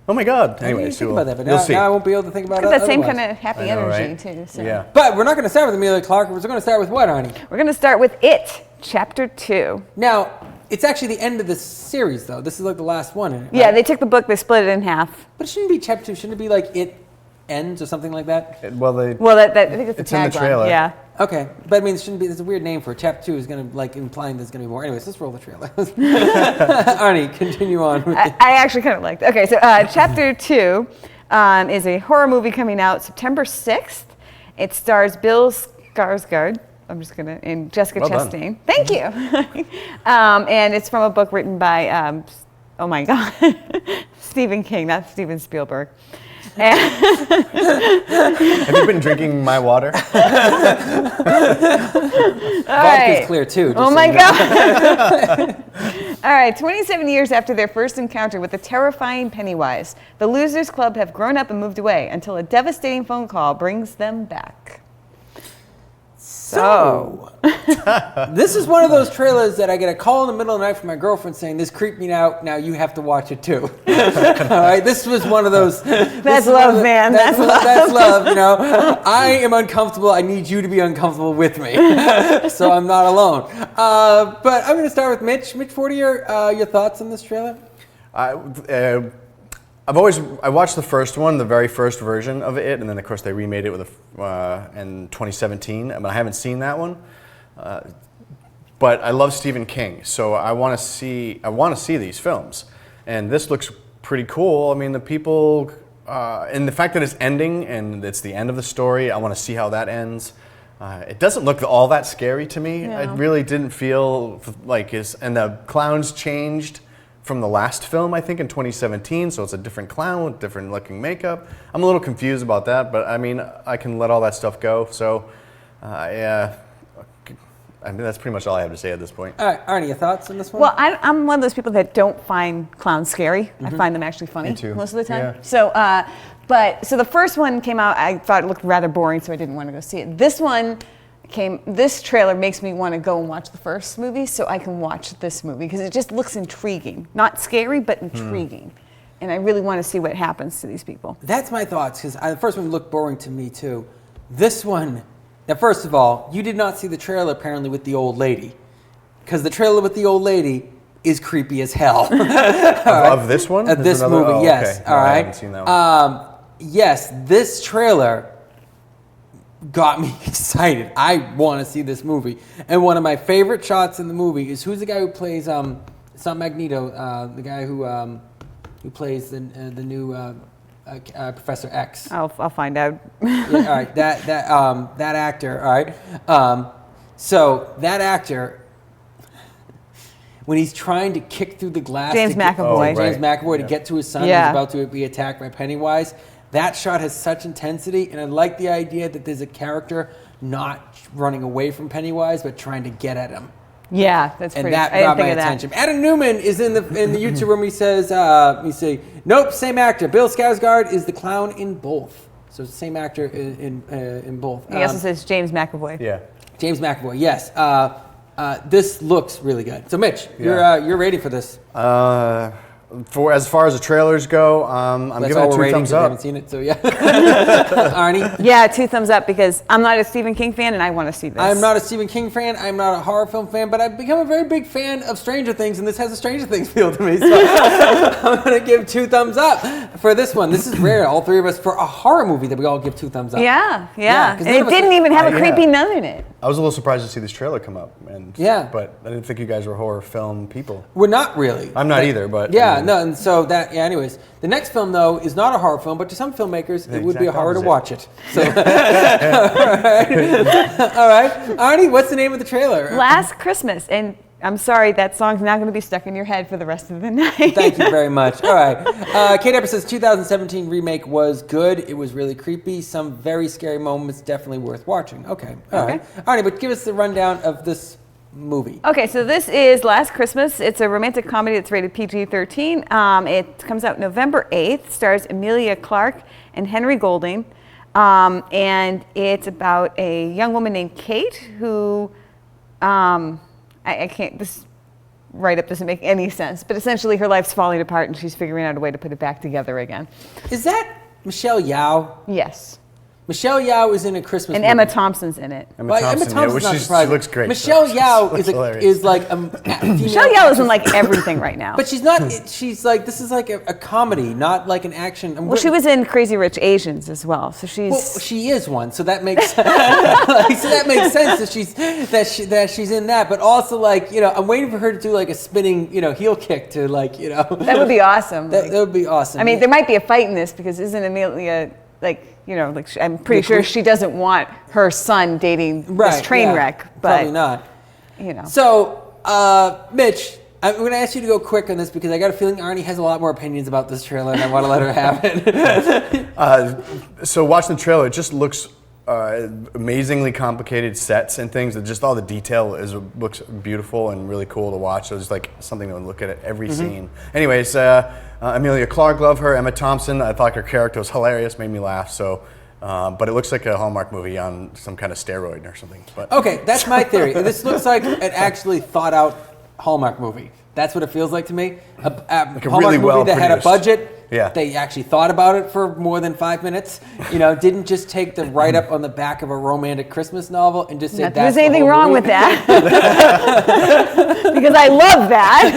Oh my God. I didn't Anyway, even so think about that, but you'll now, see. now I won't be able to think about it. Got that same otherwise. kind of happy I know, energy right? too. So. Yeah. But we're not going to start with Emilia Clarke. We're going to start with what, Arnie? We're gonna start with It, Chapter 2. Now, it's actually the end of the series, though. This is like the last one. Right? Yeah, they took the book, they split it in half. But it shouldn't be chapter 2. Shouldn't it be like It Ends or something like that? Well, Well, that I think it's the It's in the tagline. trailer. Yeah. Okay. But I mean, it shouldn't be. There's a weird name for it. Chapter 2 is going to, like, implying there's going to be more. Anyways, let's roll the trailer. Arnie, continue on with I actually kind of liked it. Okay, so Chapter 2 is a horror movie coming out September 6th. It stars Bill Skarsgård. I'm just gonna and Jessica Well done. Chastain. Thank you. And it's from a book written by oh my God, Stephen King, not Steven Spielberg. And have you been drinking my water? Vodka's right. clear, too. just Oh so my you know. God. All right, 27 years after their first encounter with the terrifying Pennywise, the Losers Club have grown up and moved away until a devastating phone call brings them back. So, this is one of those trailers that I get a call in the middle of the night from my girlfriend saying, this creeped me out, now you have to watch it too. All right, this was one of those. That's love, man. That's love. That's love, you know. I am uncomfortable, I need you to be uncomfortable with me. So I'm not alone. But I'm going to start with Mitch. Mitch, what are your thoughts on this trailer? I watched the first one, the very first version of it, and then of course they remade it with in 2017. But I haven't seen that one. but I love Stephen King, so I want to see these films, and this looks pretty cool. I mean, the people, and the fact that it's ending and it's the end of the story, I want to see how that ends. It doesn't look all that scary to me. No. I really didn't feel like and the clowns changed from the last film, I think, in 2017, so it's a different clown with different looking makeup. I'm a little confused about that, but I mean, I can let all that stuff go, so yeah. I mean, that's pretty much all I have to say at this point. All right, Arnie, your thoughts on this one? Well, I'm one of those people that don't find clowns scary. I find them actually funny Me too. most of the time. Yeah. So, so the first one came out. I thought it looked rather boring, so I didn't want to go see it. This trailer makes me want to go and watch the first movie, so I can watch this movie because it just looks intriguing, not scary, but intriguing. And I really want to see what happens to these people. That's my thoughts, because the first one looked boring to me too. This one, now first of all, you did not see the trailer apparently with the old lady, because the trailer with the old lady is creepy as hell. Of this one? Of There's this movie, oh, yes. okay. All No, right. I haven't seen that one. Yes, this trailer got me excited. I want to see this movie. And one of my favorite shots in the movie is who's the guy who plays it's not Magneto, the guy who plays the new Professor X. I'll find out. Yeah, all right, that actor. All right, so that actor, when he's trying to kick through the glass, James McAvoy. James McAvoy to get to his son, Yeah. who's about to be attacked by Pennywise. That shot has such intensity, and I like the idea that there's a character not running away from Pennywise, but trying to get at him. Yeah, that's And pretty. that I didn't got think my of that. attention. Adam Newman is in the YouTube room. He says, "You say nope, same actor. Bill Skarsgård is the clown in both. So it's the same actor in both." He also says James McAvoy. Yeah. James McAvoy. Yes. This looks really good. So Mitch, Yeah. your rating for this? For as far as the trailers go, I'm That's giving all it we're 2 rating thumbs 'cause we up. haven't seen it, so yeah. Arnie. Yeah, 2 thumbs up because I'm not a Stephen King fan and I want to see this. I'm not a Stephen King fan. I'm not a horror film fan, but I've become a very big fan of Stranger Things, and this has a Stranger Things feel to me. So I'm going to give 2 thumbs up for this one. This is rare, all 3 of us, for a horror movie that we all give 2 thumbs up. Yeah. 'cause And none it of us didn't even have a yeah. creepy nun in it. I was a little surprised to see this trailer come up, Yeah. but I didn't think you guys were horror film people. We're not really. I'm not either, but Yeah, I mean- no, and so that, yeah, anyways. The next film, though, is not a horror film, but to some filmmakers, The it would be a exact horror to opposite. watch it. So, all right. Arnie, what's the name of the trailer? Last Christmas. And I'm sorry, that song's not going to be stuck in your head for the rest of the night. Thank you very much. All right. Kate Epper says 2017 remake was good. It was really creepy. Some very scary moments, definitely worth watching. Okay. All right. Arnie, but give us the rundown of this movie. Okay, so this is Last Christmas. It's a romantic comedy that's rated PG-13. It comes out November 8th, stars Emilia Clarke and Henry Golding. And it's about a young woman named Kate who, I can't, this write-up doesn't make any sense, but essentially her life's falling apart and she's figuring out a way to put it back together again. Is that Michelle Yeoh? Yes. Michelle Yeoh is in a Christmas And movie. Emma Thompson's in it. Emma Well, Thompson, Emma Thompson's yeah, not she surprising. looks great. Michelle though. Yeoh She is, looks hilarious. is like a female Michelle Yeoh is in like everything right now. But she's not. She's like, this is like a comedy, not like an action. Well, she was in Crazy Rich Asians as well, so she's. Well, she is one, so that makes like, so that makes sense that she's in that. But also, like, you know, I'm waiting for her to do like a spinning, you know, heel kick to, like, you know. That would be awesome. That would be awesome. I mean, there might be a fight in this because isn't Amelia like, you know, like I'm pretty sure she doesn't want her son dating this train wreck, but probably not. You know. So, Mitch, I'm going to ask you to go quick on this because I got a feeling Arnie has a lot more opinions about this trailer, and I want to let her have it. So watching the trailer, it just looks amazingly complicated sets and things. Just all the detail looks beautiful and really cool to watch. So it's like something to look at every scene. Anyways, Emilia Clarke, love her. Emma Thompson, I thought her character was hilarious, made me laugh. So, but it looks like a Hallmark movie on some kind of steroid or something. But Okay, that's my theory. This looks like an actually thought out Hallmark movie. That's what it feels like to me. A Hallmark really movie that had a well-produced. budget. Yeah. They actually thought about it for more than 5 minutes. You know, didn't just take the write up on the back of a romantic Christmas novel and just say Not that that's there's anything the whole wrong movie. with that. Because I love that.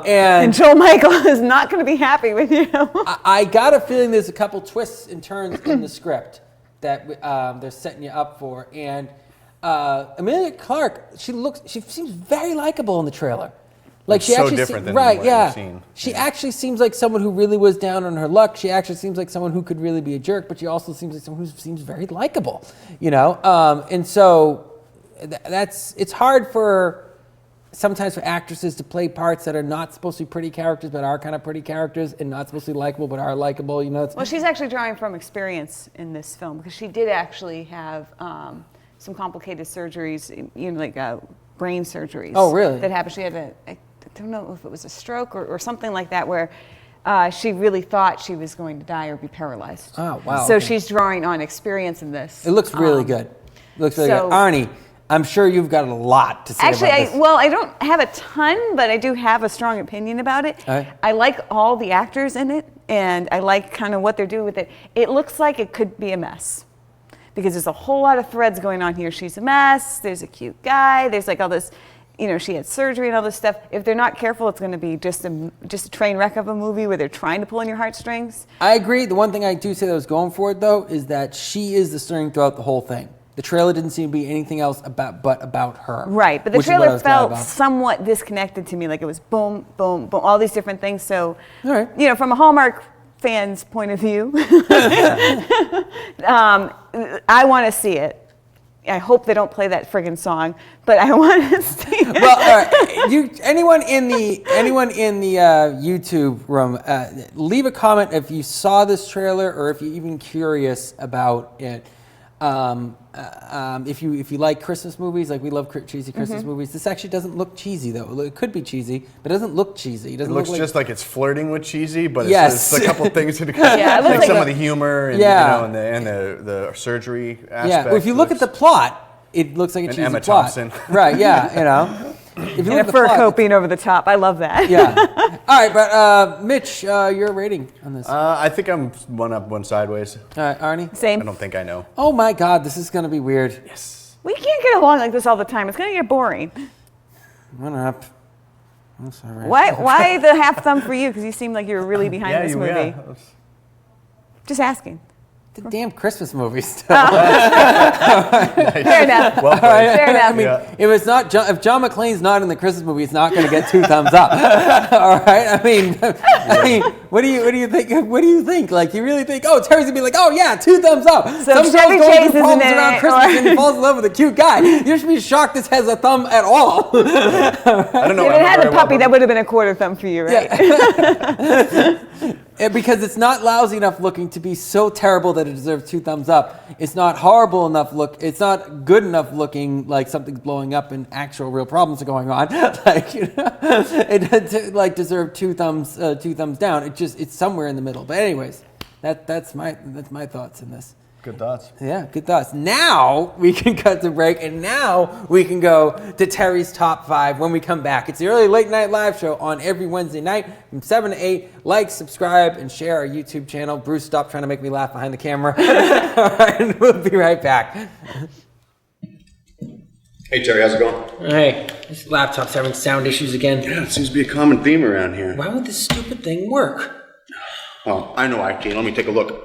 And And Joel Michael is not going to be happy with you. I got a feeling there's a couple twists and turns in the script that they're setting you up for. And Emilia Clarke, she seems very likable in the trailer. Like she so actually different than right, what yeah. we've seen. She actually seems like someone who really was down on her luck. She actually seems like someone who could really be a jerk, but she also seems like someone who seems very likable, you know. And so it's hard sometimes for actresses to play parts that are not supposed to be pretty characters, but are kind of pretty characters, and not supposed to be likable, but are likable. You know. Well, she's actually drawing from experience in this film because she did actually have some complicated surgeries, you know, like brain surgeries. Oh, really? That happened. She had I don't know if it was a stroke or something like that, where she really thought she was going to die or be paralyzed. Oh, wow. So okay. she's drawing on experience in this. It looks really good. It looks really good. Arnie, I'm sure you've got a lot to say actually, about this. I don't have a ton, but I do have a strong opinion about it. I like all the actors in it, and I like kind of what they're doing with it. It looks like it could be a mess because there's a whole lot of threads going on here. She's a mess. There's a cute guy. There's like all this, you know, she had surgery and all this stuff. If they're not careful, it's going to be just a train wreck of a movie where they're trying to pull on your heartstrings. I agree. The one thing I do say that was going for it, though, is that she is the string throughout the whole thing. The trailer didn't seem to be anything else but about her. Right, but the which is what I trailer was glad felt about. somewhat disconnected to me. Like it was boom, boom, boom, all these different things. So, All right. you know, from a Hallmark fan's point of view, I want to see it. I hope they don't play that friggin' song, but I want to see it. Well, all right. Anyone in the YouTube room, leave a comment if you saw this trailer or if you're even curious about it. If you like Christmas movies, like we love cheesy Christmas movies, this actually doesn't look cheesy though. It could be cheesy, but it doesn't look cheesy. It looks just like it's flirting with cheesy, but Yes. it's a couple things that Yeah, it looks like like some a- of the humor and, Yeah. you know, and the surgery aspect. yeah. Well, if you look at the plot, it looks like a And cheesy Emma plot. Thompson. Right? Yeah. You know. If you And look a at the fur plot, coat being over the top. I love that. yeah. All right, but Mitch, your rating on this? All I think I'm one up, one sideways. right, Arnie. I Same. don't think I know. Oh my God, this is gonna be weird. Yes. We can't get along like this all the time. It's going to get boring. One up. I'm sorry. Why the half thumb for you? Because you seem like you're really behind this movie. Just asking. The damn Christmas movies. Fair enough. Well played. Fair enough. I mean, if John McClane's not in the Christmas movie, it's not going to get 2 thumbs up. All right. I mean, what do you think? What do you think? Like, you really think? Oh, Terry's gonna be like, oh yeah, 2 thumbs up. So Some Chevy girl's going Chase through isn't problems in around it, Christmas or- and he falls in love with a cute guy. You should be shocked this has a thumb at all. I don't know. If it had a puppy, that would have been a quarter thumb for you, right? Because it's not lousy enough looking to be so terrible that it deserves 2 thumbs up. It's not horrible enough it's not good enough looking like something's blowing up and actual real problems are going on. Like, you know, it like deserve 2 thumbs down. It's somewhere in the middle. But anyways, that's my thoughts in this. Good thoughts. Yeah, good thoughts. Now we can cut to break, and now we can go to Terry's Top 5 when we come back. It's the Early Late Night Live Show on every Wednesday night from 7 to 8. Like, subscribe, and share our YouTube channel. Bruce, stop trying to make me laugh behind the camera. All right, and we'll be right back. Hey Terry, how's it going? Hey, this laptop's having sound issues again. Yeah, it seems to be a common theme around here. Why would this stupid thing work? Oh, I know IT. Let me take a look.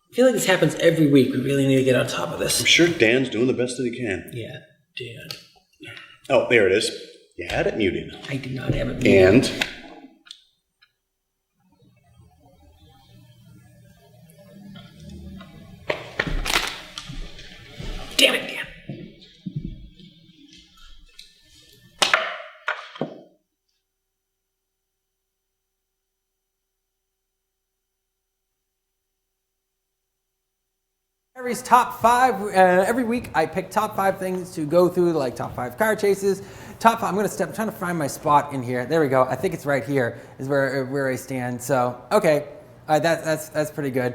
I feel like this happens every week. We really need to get on top of I'm this. sure Dan's doing the best that he can. Yeah, Dan. Oh, there it is. You had it muted. I do not have it. And Damn it, Dan. Terry's Top 5. Every week I pick top 5 things to go through, like top 5 car chases. Top 5, I'm trying to find my spot in here. There we go. I think it's right here is where I stand. So, okay. That's pretty good.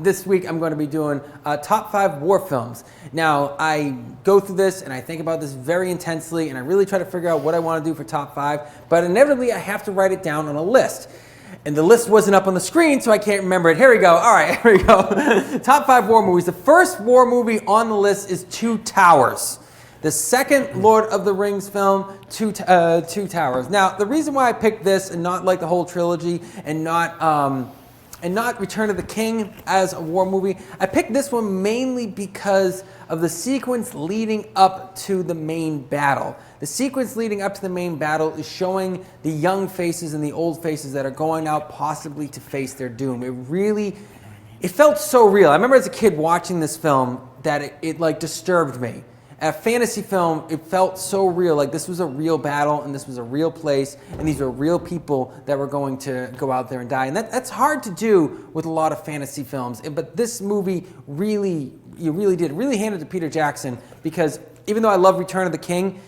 This week I'm going to be doing top 5 war films. Now, I go through this and I think about this very intensely and I really try to figure out what I want to do for top 5, but inevitably I have to write it down on a list. And the list wasn't up on the screen, so I can't remember it. Here we go. All right, here we go. Top 5 war movies. The first war movie on the list is Two Towers. The second Lord of the Rings film, Two Towers. Now, the reason why I picked this and not like the whole trilogy and not and not Return of the King as a war movie. I picked this one mainly because of the sequence leading up to the main battle. The sequence leading up to the main battle is showing the young faces and the old faces that are going out possibly to face their doom. It felt so real. I remember as a kid watching this film that it like disturbed me. A fantasy film, it felt so real, like this was a real battle and this was a real place and these were real people that were going to go out there and die. And that's hard to do with a lot of fantasy films. But this movie really handed to Peter Jackson, because even though I love Return of the King,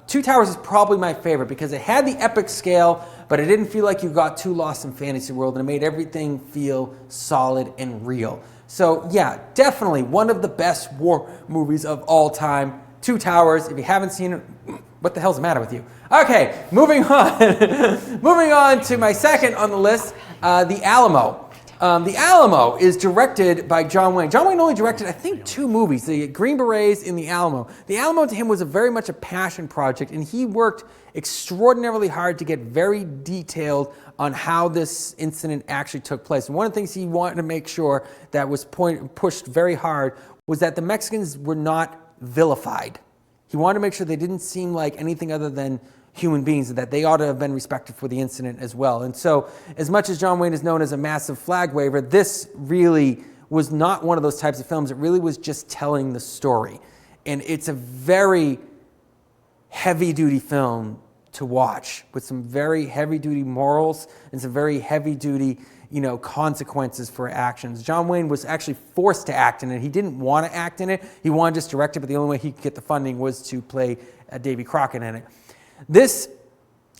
Two Towers is probably my favorite because it had the epic scale, but it didn't feel like you got too lost in fantasy world, and it made everything feel solid and real. So yeah, definitely one of the best war movies of all time. Two Towers. If you haven't seen it, what the hell's the matter with you? Okay, moving on. Moving on to my second on the list, The Alamo. The Alamo is directed by John Wayne. John Wayne only directed, I think, 2 movies, the Green Berets and The Alamo. The Alamo to him was very much a passion project, and he worked extraordinarily hard to get very detailed on how this incident actually took place. And one of the things he wanted to make sure that was pushed very hard was that the Mexicans were not vilified. He wanted to make sure they didn't seem like anything other than human beings, and that they ought to have been respected for the incident as well. And so, as much as John Wayne is known as a massive flag waver, this really was not one of those types of films. It really was just telling the story. And it's a very heavy-duty film to watch, with some very heavy-duty morals and some very heavy-duty, consequences for actions. John Wayne was actually forced to act in it. He didn't want to act in it. He wanted to just direct it, but the only way he could get the funding was to play Davy Crockett in it. This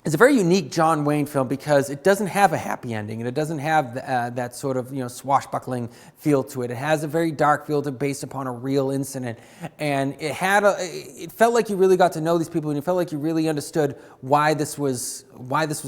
is a very unique John Wayne film because it doesn't have a happy ending, and it doesn't have that sort of swashbuckling feel to it. It has a very dark feel to based upon a real incident, and it felt like you really got to know these people, and you felt like you really understood why this was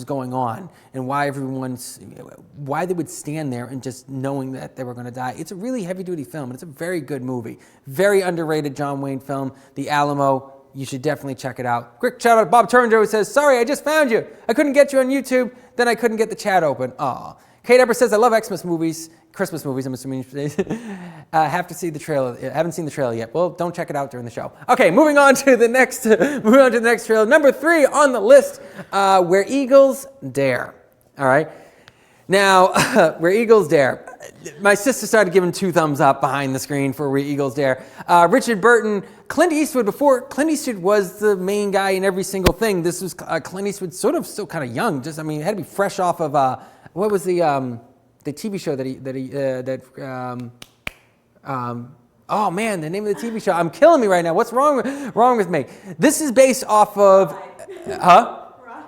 going on, and why they would stand there and just knowing that they were going to die. It's a really heavy-duty film, and it's a very good movie. Very underrated John Wayne film, The Alamo. You should definitely check it out. Quick shout out to Bob Turner, who says, "Sorry, I just found you. I couldn't get you on YouTube, then I couldn't get the chat open." Aw. Kate Epper says, "I love Christmas movies, I'm assuming. Have to see the trailer. I haven't seen the trailer yet. Well, don't check it out during the show." Okay, moving on to the next trailer. Number 3 on the list, Where Eagles Dare. All right. Now, Where Eagles Dare. My sister started giving 2 thumbs up behind the screen for Where Eagles Dare. Richard Burton, Clint Eastwood. Before Clint Eastwood was the main guy in every single thing, this was Clint Eastwood, sort of still kind of young. It had to be fresh off of what was the TV show oh man, the name of the TV show. I'm killing me right now. What's wrong with me? This is based off of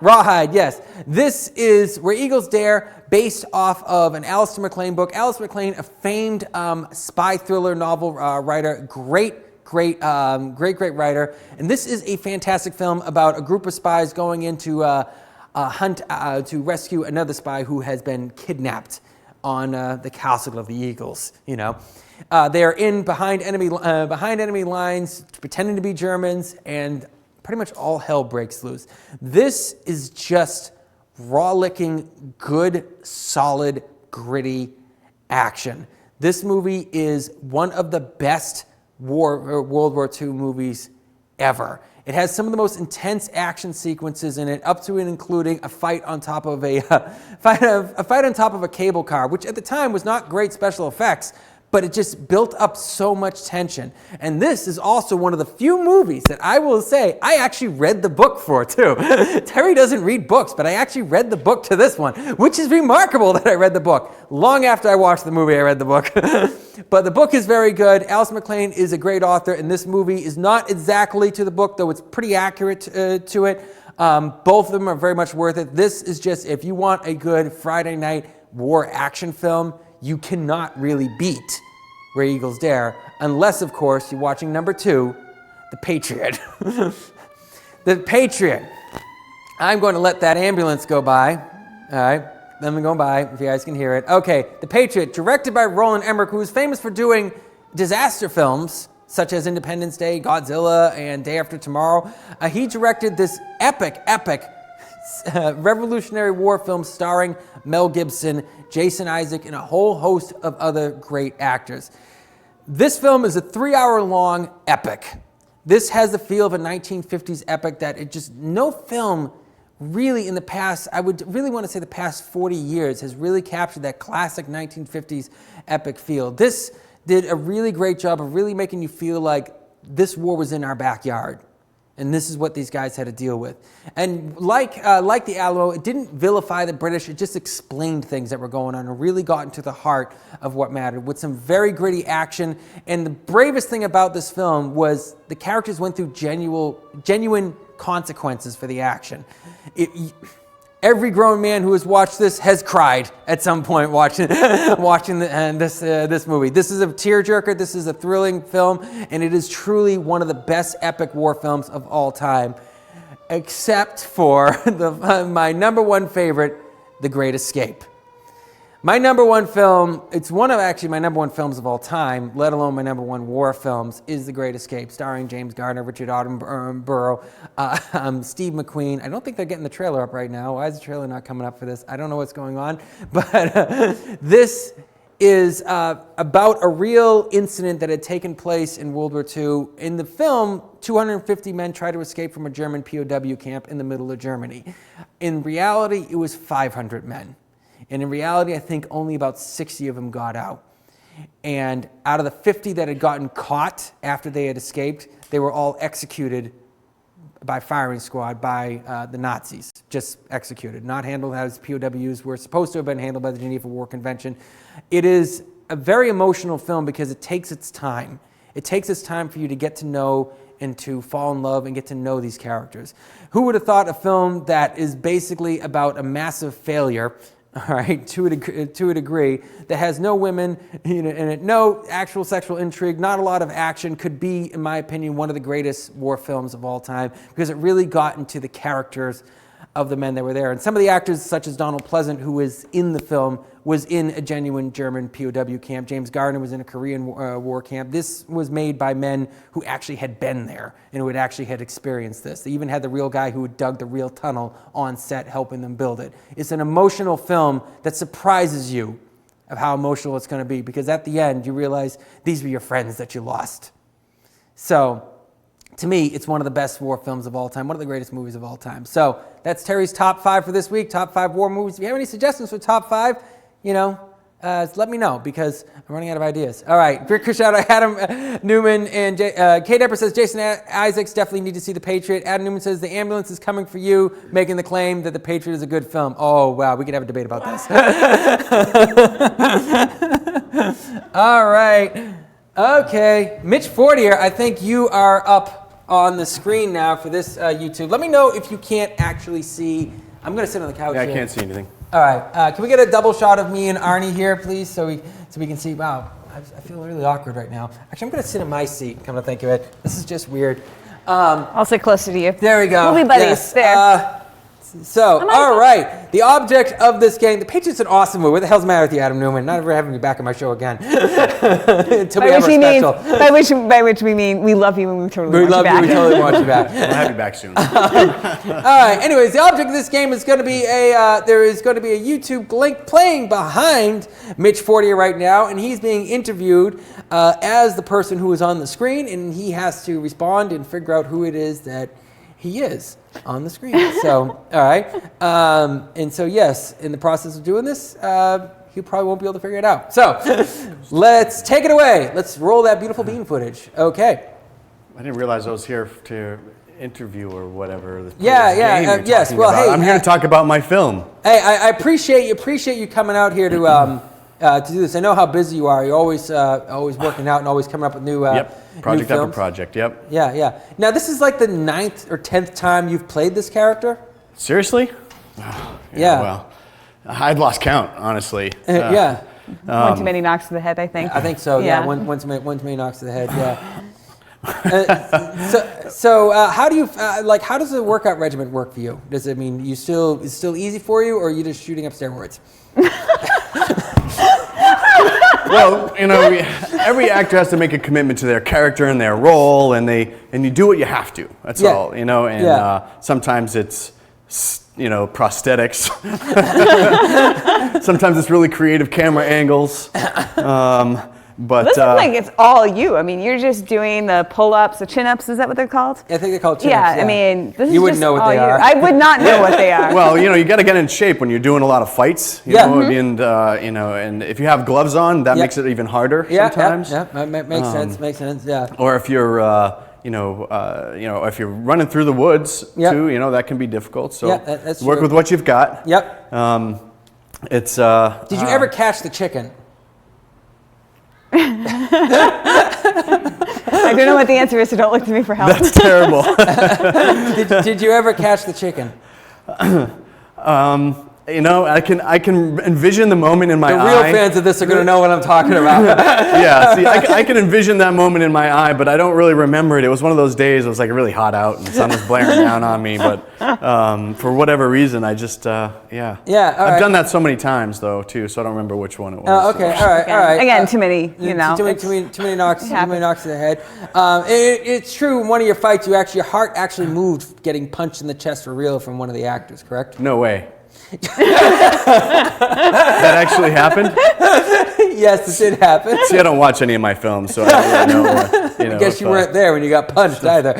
Rawhide, yes. This is Where Eagles Dare, based off of an Alistair MacLean book. Alistair MacLean, a famed spy thriller novel writer, great writer. And this is a fantastic film about a group of spies going into a hunt to rescue another spy who has been kidnapped on the castle of the Eagles. They are in behind enemy lines, pretending to be Germans, and pretty much all hell breaks loose. This is just raw-licking, good, solid, gritty action. This movie is one of the best World War II movies ever. It has some of the most intense action sequences in it, up to and including a fight on top of a cable car, which at the time was not great special effects, but it just built up so much tension. And this is also one of the few movies that I will say I actually read the book for, too. Terry doesn't read books, but I actually read the book to this one, which is remarkable that I read the book. Long after I watched the movie, I read the book. But the book is very good. Alistair MacLean is a great author, and this movie is not exactly to the book, though it's pretty accurate to it. Both of them are very much worth it. This is just, if you want a good Friday night war action film, you cannot really beat Where Eagles Dare, unless, of course, you're watching number 2, The Patriot. The Patriot. I'm going to let that ambulance go by. All right, let me go by if you guys can hear it. Okay, The Patriot, directed by Roland Emmerich, who is famous for doing disaster films, such as Independence Day, Godzilla, and Day After Tomorrow. He directed this epic Revolutionary War film starring Mel Gibson, Jason Isaac, and a whole host of other great actors. This film is a 3-hour-long epic. This has the feel of a 1950s epic that no film really in the past, I would really want to say the past 40 years, has really captured that classic 1950s epic feel. This did a really great job of really making you feel like this war was in our backyard. And this is what these guys had to deal with. And like the Alamo, it didn't vilify the British, it just explained things that were going on and really got into the heart of what mattered with some very gritty action. And the bravest thing about this film was the characters went through genuine consequences for the action. Every grown man who has watched this has cried at some point watching this movie. This is a tearjerker. This is a thrilling film, and it is truly one of the best epic war films of all time, except for my number one favorite, The Great Escape. My number one film, it's one of actually my number one films of all time, let alone my number one war films, is The Great Escape, starring James Garner, Richard Attenborough, Steve McQueen. I don't think they're getting the trailer up right now. Why is the trailer not coming up for this? I don't know what's going on. But this is about a real incident that had taken place in World War II. In the film, 250 men tried to escape from a German POW camp in the middle of Germany. In reality, it was 500 men. And in reality, I think only about 60 of them got out. And out of the 50 that had gotten caught after they had escaped, they were all executed by firing squad by the Nazis. Just executed, not handled as POWs were supposed to have been handled by the Geneva War Convention. It is a very emotional film because it takes its time. It takes its time for you to get to know and to fall in love and get to know these characters. Who would have thought a film that is basically about a massive failure, all right, to a degree, that has no women in it, no actual sexual intrigue, not a lot of action, could be, in my opinion, one of the greatest war films of all time, because it really got into the characters of the men that were there. And some of the actors, such as Donald Pleasant, who was in the film, was in a genuine German POW camp. James Garner was in a Korean war camp. This was made by men who actually had been there and who had experienced this. They even had the real guy who had dug the real tunnel on set helping them build it. It's an emotional film that surprises you of how emotional it's going to be, because at the end you realize these were your friends that you lost. So to me, it's one of the best war films of all time, one of the greatest movies of all time. So that's Terry's top 5 for this week, top 5 war movies. If you have any suggestions for top 5, let me know, because I'm running out of ideas. All right, big shout out Adam Newman, and Kate Epper says, Jason Isaacs definitely need to see The Patriot. Adam Newman says, the ambulance is coming for you, making the claim that The Patriot is a good film. Oh, wow, we could have a debate about this. All right, okay. Mitch Fortier, I think you are up on the screen now for this YouTube. Let me know if you can't actually see. I'm going to sit on the couch here. I can't see anything. All right, can we get a double shot of me and Arnie here, please, so we can see? Wow, I feel really awkward right now. Actually, I'm going to sit in my seat, come to think of it. This is just weird. I'll sit closer to you. There we go. We'll be buddies. Yes. There. All right. The object of this game, The Patriot's an awesome movie. What the hell's the matter with you, Adam Newman? Not ever having you back on my show again. Until we have our special. By which we mean we love you and we totally want you back. We totally want you back. We'll have you back soon. All right. Anyways, the object of this game is going to be there is going to be a YouTube link playing behind Mitch Fortier right now, and he's being interviewed as the person who is on the screen, and he has to respond and figure out who it is that he is on the screen. So, all right. And so, yes, in the process of doing this, he probably won't be able to figure it out. So, let's take it away. Let's roll that beautiful bean footage. Okay. I didn't realize I was here to interview or whatever. Yes. Well, hey, I'm here to talk about my film. Hey, I appreciate you coming out here to do this. I know how busy you are. You're always working out and always coming up with new Project new after films. project. Yep. Yeah. Now this is like the 9th or 10th time you've played this character. Seriously? Yeah. Well, I'd lost count, honestly. One too many knocks to the head, I think. I think so. Yeah. One too many knocks to the head. Yeah. So how do you how does the workout regimen work for you? Does it mean it's still easy for you, or are you just shooting up steroids? Well, every actor has to make a commitment to their character and their role, and you do what you have to. That's all, And sometimes it's prosthetics. Sometimes it's really creative camera angles. But this is like it's all you. I mean, you're just doing the pull-ups, the chin-ups. Is that what they're called? I think they're called chin-ups. Yeah, I mean, this is you wouldn't just know what all they you. are. I would not know what they are. Well, you got to get in shape when you're doing a lot of fights. You know, and if you have gloves on, that makes it even harder sometimes. Yeah, makes sense. Makes sense. Yeah. Or if you're, if you're running through the woods too, that can be difficult. So that's work true. with what you've got. Yep. It's. Did you ever catch the chicken? I don't know what the answer is, so don't look to me for help. That's terrible. Did you ever catch the chicken? I can envision the moment in my eye. The real fans of this are going to know what I'm talking about. Yeah, see, I can envision that moment in my eye, but I don't really remember it. It was one of those days. It was like really hot out, and the sun was blaring down on me. But for whatever reason, I just Yeah. I've done that so many times though too, so I don't remember which one it was. Oh, okay. All right. Again, too many. Too many knocks. Too many knocks to the head. It's true. In one of your fights, your heart actually moved, getting punched in the chest for real from one of the actors. Correct? No way. That actually happened? Yes, it did happen. See, I don't watch any of my films, so I don't really know. I guess you weren't there when you got punched either.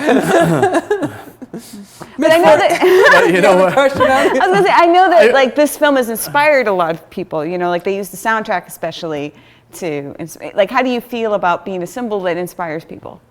But I know that. But you know what? I was gonna say, I know that like this film has inspired a lot of people. Like they use the soundtrack especially to like. How do you feel about being a symbol that inspires people?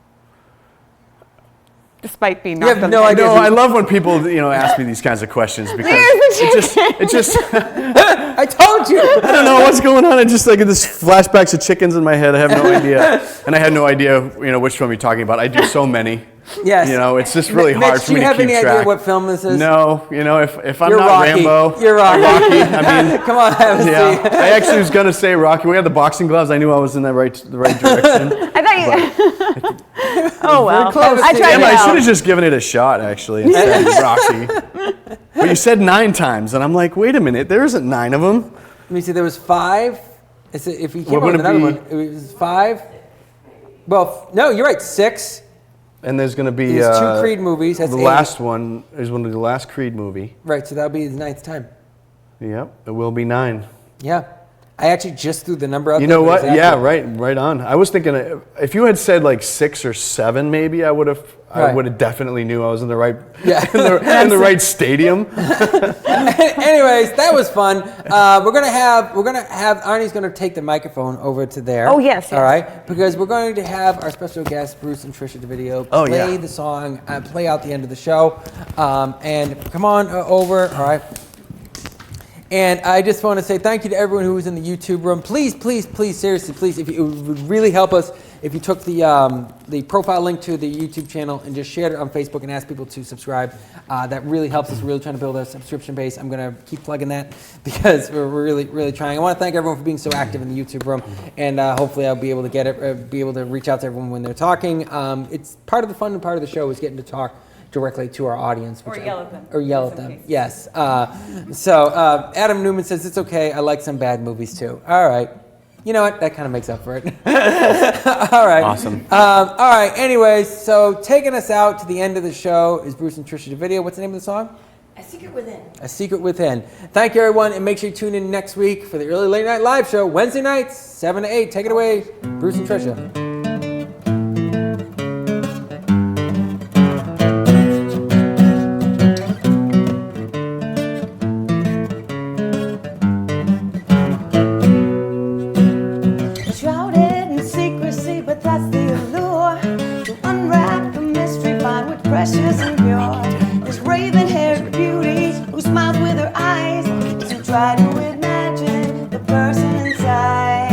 Despite being knocked on the head. I love when people ask me these kinds of questions because it just I told you. I don't know what's going on. I just like this flashbacks of chickens in my head. I have no idea, and I had no idea which film you're talking about. I do so many. Yes. It's just really hard for me to keep track. Do you have any idea what film this is? No. If I'm You're not Rocky. Rambo, You're Rocky. I mean, come on, have a seat. I actually was gonna say Rocky. We had the boxing gloves. I knew I was in the right direction. I thought you. Oh well. close. I tried. Damn, I should have just given it a shot actually instead of Rocky. But you said 9 times, and I'm like, wait a minute, there isn't 9 of them. Let me see. There was 5. If you came What up would with it another be? one, it was 5. Well, no, you're right. 6. And there's going to be There's 2 Creed movies. That's the 8. last one is one of the last Creed movie. Right, so that'll be the 9th time. Yep, it will be 9. Yeah, I actually just threw the number out. You know what? Yeah, right on. I was thinking if you had said like 6 or 7, maybe I would have definitely knew I was in the right in the right stadium. Anyways, that was fun. We're gonna have Arnie's gonna take the microphone over to there. Oh yes. All right, because we're going to have our special guest Bruce and Trisha DeVideo play the song, play out the end of the show, and come on over. All right. And I just want to say thank you to everyone who was in the YouTube room. Please, seriously, please, it would really help us if you took the profile link to the YouTube channel and just shared it on Facebook and asked people to subscribe. That really helps us. We're really trying to build a subscription base. I'm going to keep plugging that because we're really trying. I want to thank everyone for being so active in the YouTube room, and hopefully I'll be able to be able to reach out to everyone when they're talking. It's part of the fun and part of the show is getting to talk directly to our audience. Or yell at them. Or yell at them, yes. So Adam Newman says, it's okay, I like some bad movies too. All right. You know what? That kind of makes up for it. All right. Awesome. All right, anyways, so taking us out to the end of the show is Bruce and Trisha DeVideo. What's the name of the song? A Secret Within. A Secret Within. Thank you, everyone, and make sure you tune in next week for the Early Late Night Live Show, Wednesday nights, 7 to 8. Take it away, Bruce and Trisha. Precious and pure, this raven-haired beauty who smiles with her eyes to try to imagine the person inside.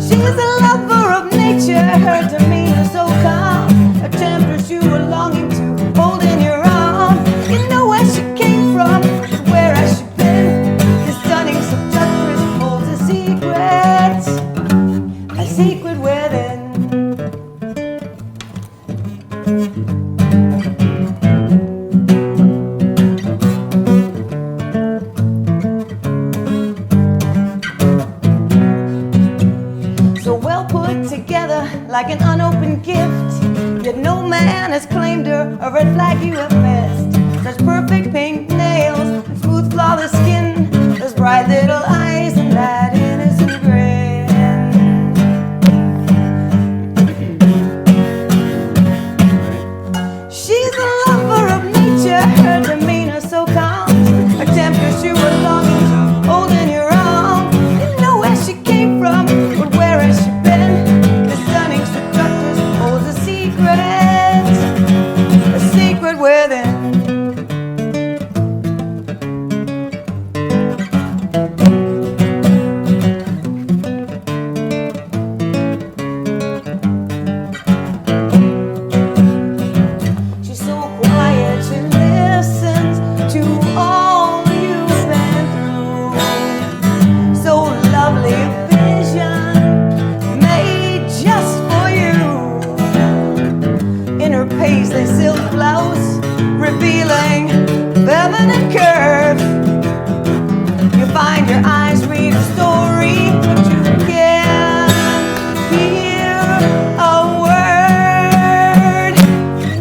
She's a lover of nature, her demeanor so calm, her temptress you were longing to hold in your arm. You know where she came from, but where has she been? This stunning seductress holds a secret within. So well put together like an unopened gift. Yet no man has claimed her, a red flag you have missed. Such perfect pink nails, and smooth flawless skin, those bright little eyes and that innocent grin. She's a lover of nature, her demeanor so calm, her temperature was longing to hold in your arm. You know where she came from, but where has she been? The stunning seductress holds a secret within. She's so quiet, she listens to all you've been through. So lovely a vision made just for you. In her paisley silk blouse, revealing feminine curve. You find your eyes read a story, but you can't hear a word.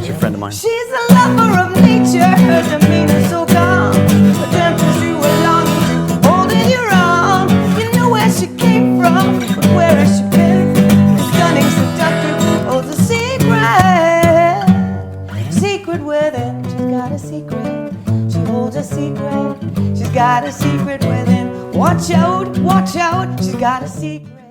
She's a friend of mine. She's a lover of nature, her demeanor so calm, her temperature you were longing to hold in your arm. You know where she came from, but where has she been? The stunning seductress holds a secret within. She's got a secret, she holds a secret. She's got a secret within. Watch out, she's got a secret.